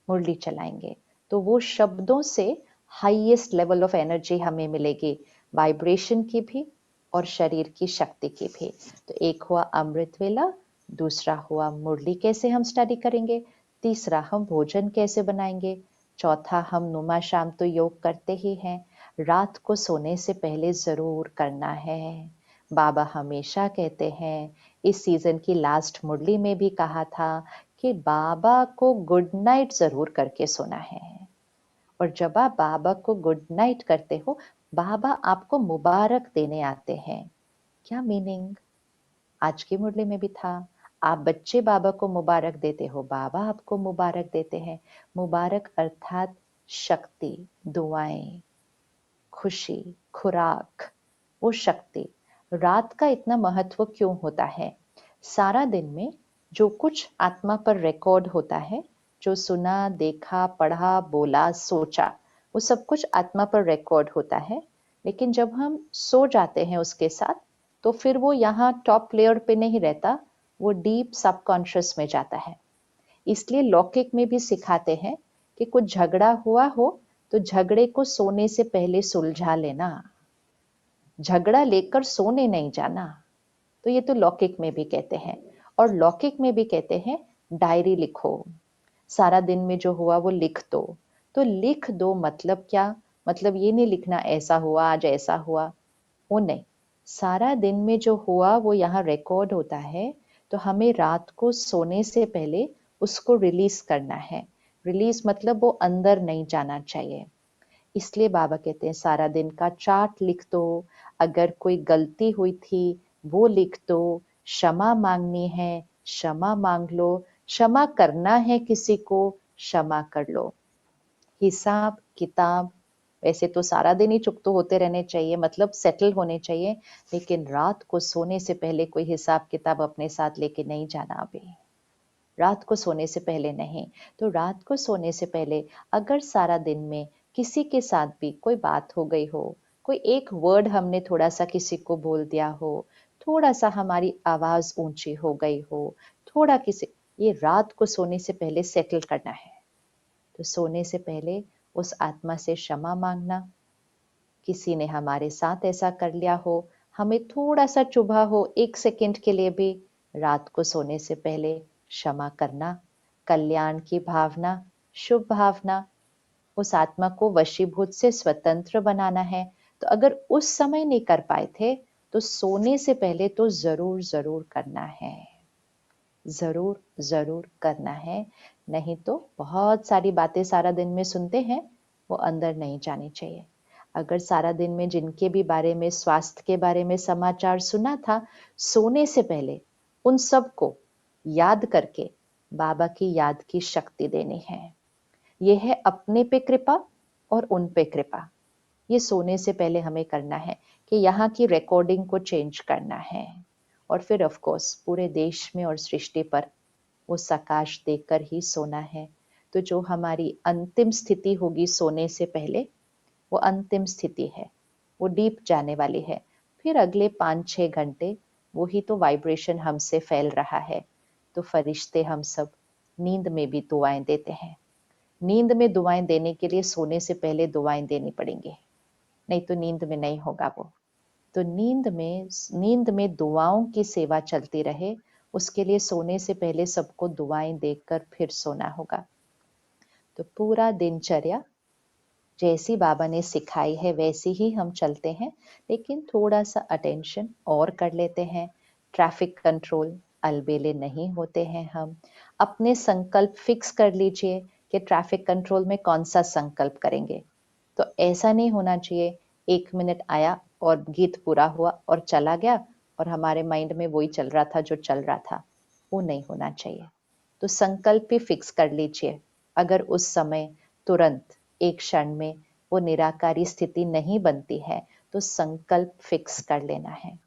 S1: मुरली चलाएंगे। तो वो शब्दों से हाईएस्ट लेवल ऑफ एनर्जी हमें मिलेगी, वाइब्रेशन की भी और शरीर की शक्ति की भी। तो एक हुआ अमृत वेला, दूसरा हुआ मुरली कैसे हम स्टडी करेंगे, तीसरा हम भोजन कैसे बनाएंगे, चौथा हम नुमा शाम तो योग करते ही हैं, रात को सोने से पहले जरूर करना है। बाबा हमेशा कहते हैं, इस सीजन की लास्ट मुरली में भी कहा था कि बाबा को गुड नाइट जरूर करके सोना है। और जब आप बाबा को गुड नाइट करते हो, बाबा आपको मुबारक देने आते हैं। क्या मीनिंग, आज की मुरली में भी था, आप बच्चे बाबा को मुबारक देते हो, बाबा आपको मुबारक देते हैं। मुबारक अर्थात शक्ति, दुआएं, खुशी, खुराक, वो शक्ति। रात का इतना महत्व क्यों होता है, सारा दिन में जो कुछ आत्मा पर रिकॉर्ड होता है, जो सुना देखा पढ़ा बोला सोचा, वो सब कुछ आत्मा पर रिकॉर्ड होता है। लेकिन जब हम सो जाते हैं उसके साथ, तो फिर वो यहाँ टॉप लेयर पे नहीं रहता, वो डीप सबकॉन्शियस में जाता है। इसलिए लौकिक में भी सिखाते हैं कि कुछ झगड़ा हुआ हो तो झगड़े को सोने से पहले सुलझा लेना, झगड़ा लेकर सोने नहीं जाना। तो ये तो लौकिक में भी कहते हैं। और लौकिक में भी कहते हैं डायरी लिखो, सारा दिन में जो हुआ वो लिख दो। तो लिख दो मतलब क्या, मतलब ये नहीं लिखना ऐसा हुआ आज ऐसा हुआ, वो नहीं, सारा दिन में जो हुआ वो यहाँ रिकॉर्ड होता है। तो हमें रात को सोने से पहले उसको रिलीज करना है। रिलीज मतलब वो अंदर नहीं जाना चाहिए। इसलिए बाबा कहते हैं सारा दिन का चार्ट लिख दो, अगर कोई गलती हुई थी वो लिख दो, क्षमा मांगनी है क्षमा मांग लो, क्षमा करना है किसी को, क्षमा कर लो। हिसाब किताब वैसे तो सारा दिन ही चुप तो होते रहने चाहिए, मतलब सेटल होने चाहिए, लेकिन रात को सोने से पहले कोई हिसाब किताब अपने साथ लेके नहीं जाना अभी। रात को सोने से पहले नहीं। तो रात को सोने से पहले अगर सारा दिन में किसी के साथ भी कोई बात हो गई हो, कोई एक वर्ड हमने थोड़ा सा किसी को बोल दिया हो, थोड़ा सा हमारी आवाज ऊंची हो गई हो, थोड़ा किसी, ये रात को सोने से पहले सेटल करना है। तो सोने से पहले उस आत्मा से क्षमा मांगना, किसी ने हमारे साथ ऐसा कर लिया हो, हमें थोड़ा सा चुभा हो एक सेकंड के लिए भी, रात को सोने से पहले क्षमा करना, कल्याण की भावना, शुभ भावना, उस आत्मा को वशीभूत से स्वतंत्र बनाना है। तो अगर उस समय नहीं कर पाए थे तो सोने से पहले तो जरूर जरूर करना है, जरूर जरूर करना है। नहीं तो बहुत सारी बातें सारा दिन में सुनते हैं, वो अंदर नहीं जानी चाहिए। अगर सारा दिन में जिनके भी बारे में, स्वास्थ्य के बारे में समाचार सुना था, सोने से पहले उन सबको याद करके बाबा की याद की शक्ति देनी है। यह है अपने पे कृपा और उन पे कृपा। ये सोने से पहले हमें करना है कि यहाँ की रिकॉर्डिंग को चेंज करना है। और फिर ऑफ कोर्स पूरे देश में और सृष्टि पर वो सकाश देकर ही सोना है। तो जो हमारी अंतिम स्थिति होगी सोने से पहले, वो अंतिम स्थिति है, वो डीप जाने वाली है। फिर अगले 5-6 घंटे वही तो वाइब्रेशन हमसे फैल रहा है। तो फरिश्ते हम सब नींद में भी दुआएं देते हैं। नींद में दुआएं देने के लिए सोने से पहले दुआएं देनी पड़ेंगी, नहीं तो नींद में नहीं होगा वो। तो नींद में दुआओं की सेवा चलती रहे, उसके लिए सोने से पहले सबको दुआएं देकर फिर सोना होगा। तो पूरा दिनचर्या जैसी बाबा ने सिखाई है वैसी ही हम चलते हैं, लेकिन थोड़ा सा अटेंशन और कर लेते हैं। ट्रैफिक कंट्रोल अलबेले नहीं होते हैं हम। अपने संकल्प फिक्स कर लीजिए कि ट्रैफिक कंट्रोल में कौन सा संकल्प करेंगे। तो ऐसा नहीं होना चाहिए 1 मिनट आया और गीत पूरा हुआ और चला गया और हमारे माइंड में वही चल रहा था जो चल रहा था, वो नहीं होना चाहिए। तो संकल्प भी फिक्स कर लीजिए। अगर उस समय तुरंत एक क्षण में वो निराकारी स्थिति नहीं बनती है तो संकल्प फिक्स कर लेना है।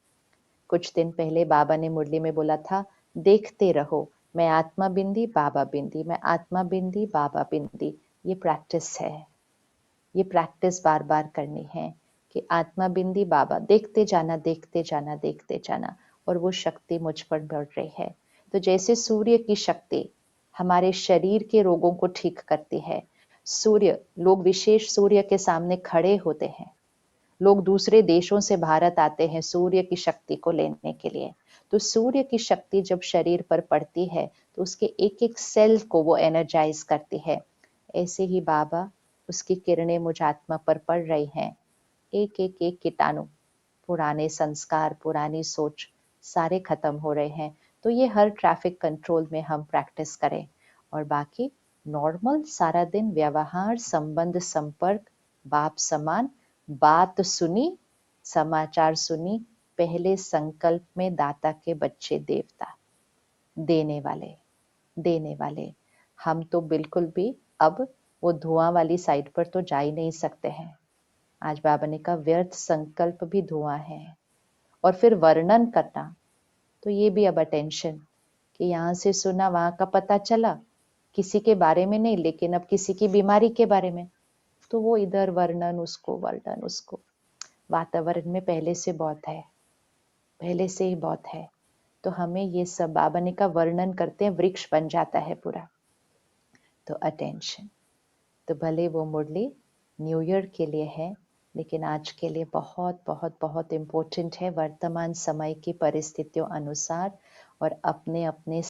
S1: कुछ दिन पहले बाबा ने मुरली में बोला था, देखते रहो, मैं आत्मा बिंदी बाबा बिंदी, मैं आत्मा बिंदी बाबा बिंदी। ये प्रैक्टिस है, ये प्रैक्टिस बार बार करनी है कि आत्मा बिंदी बाबा, देखते जाना देखते जाना देखते जाना, और वो शक्ति मुझ पर बढ़ रही है। तो जैसे सूर्य की शक्ति हमारे शरीर के रोगों को ठीक करती है, सूर्य, लोग विशेष सूर्य के सामने खड़े होते हैं, लोग दूसरे देशों से भारत आते हैं सूर्य की शक्ति को लेने के लिए। तो सूर्य की शक्ति जब शरीर पर पड़ती है तो उसके एक एक सेल को वो एनर्जाइज करती है। ऐसे ही बाबा, उसकी किरणें मुझ आत्मा पर पड़ रही हैं। एक एक एक कीटाणु, पुराने संस्कार, पुरानी सोच सारे खत्म हो रहे हैं। तो ये हर ट्रैफिक कंट्रोल में हम प्रैक्टिस करें। और बाकी नॉर्मल सारा दिन व्यवहार, संबंध, संपर्क, बाप समान, बात सुनी, समाचार सुनी, पहले संकल्प में दाता के बच्चे देवता, देने वाले, देने वाले। हम तो बिल्कुल भी अब वो धुआं वाली साइड पर तो जा ही नहीं सकते हैं। आज बाबा ने कहा व्यर्थ संकल्प भी धुआं है। और फिर वर्णन करना, तो ये भी अब अटेंशन कि यहाँ से सुना वहां का पता चला, किसी के बारे में नहीं लेकिन अब किसी की बीमारी के बारे में, तो वो इधर वर्णन उसको, वर्णन उसको। वातावरण में पहले से बहुत है, पहले से ही बहुत है। तो हमें ये सब बाबा ने का वर्णन करते हैं, वृक्ष बन जाता है पूरा। तो अटेंशन, तो भले वो मुरली न्यू ईयर के लिए है, लेकिन आज के लिए बहुत बहुत बहुत इम्पोर्टेंट है वर्तमान समय की परिस्थितियों अनुसार। और अपने अपने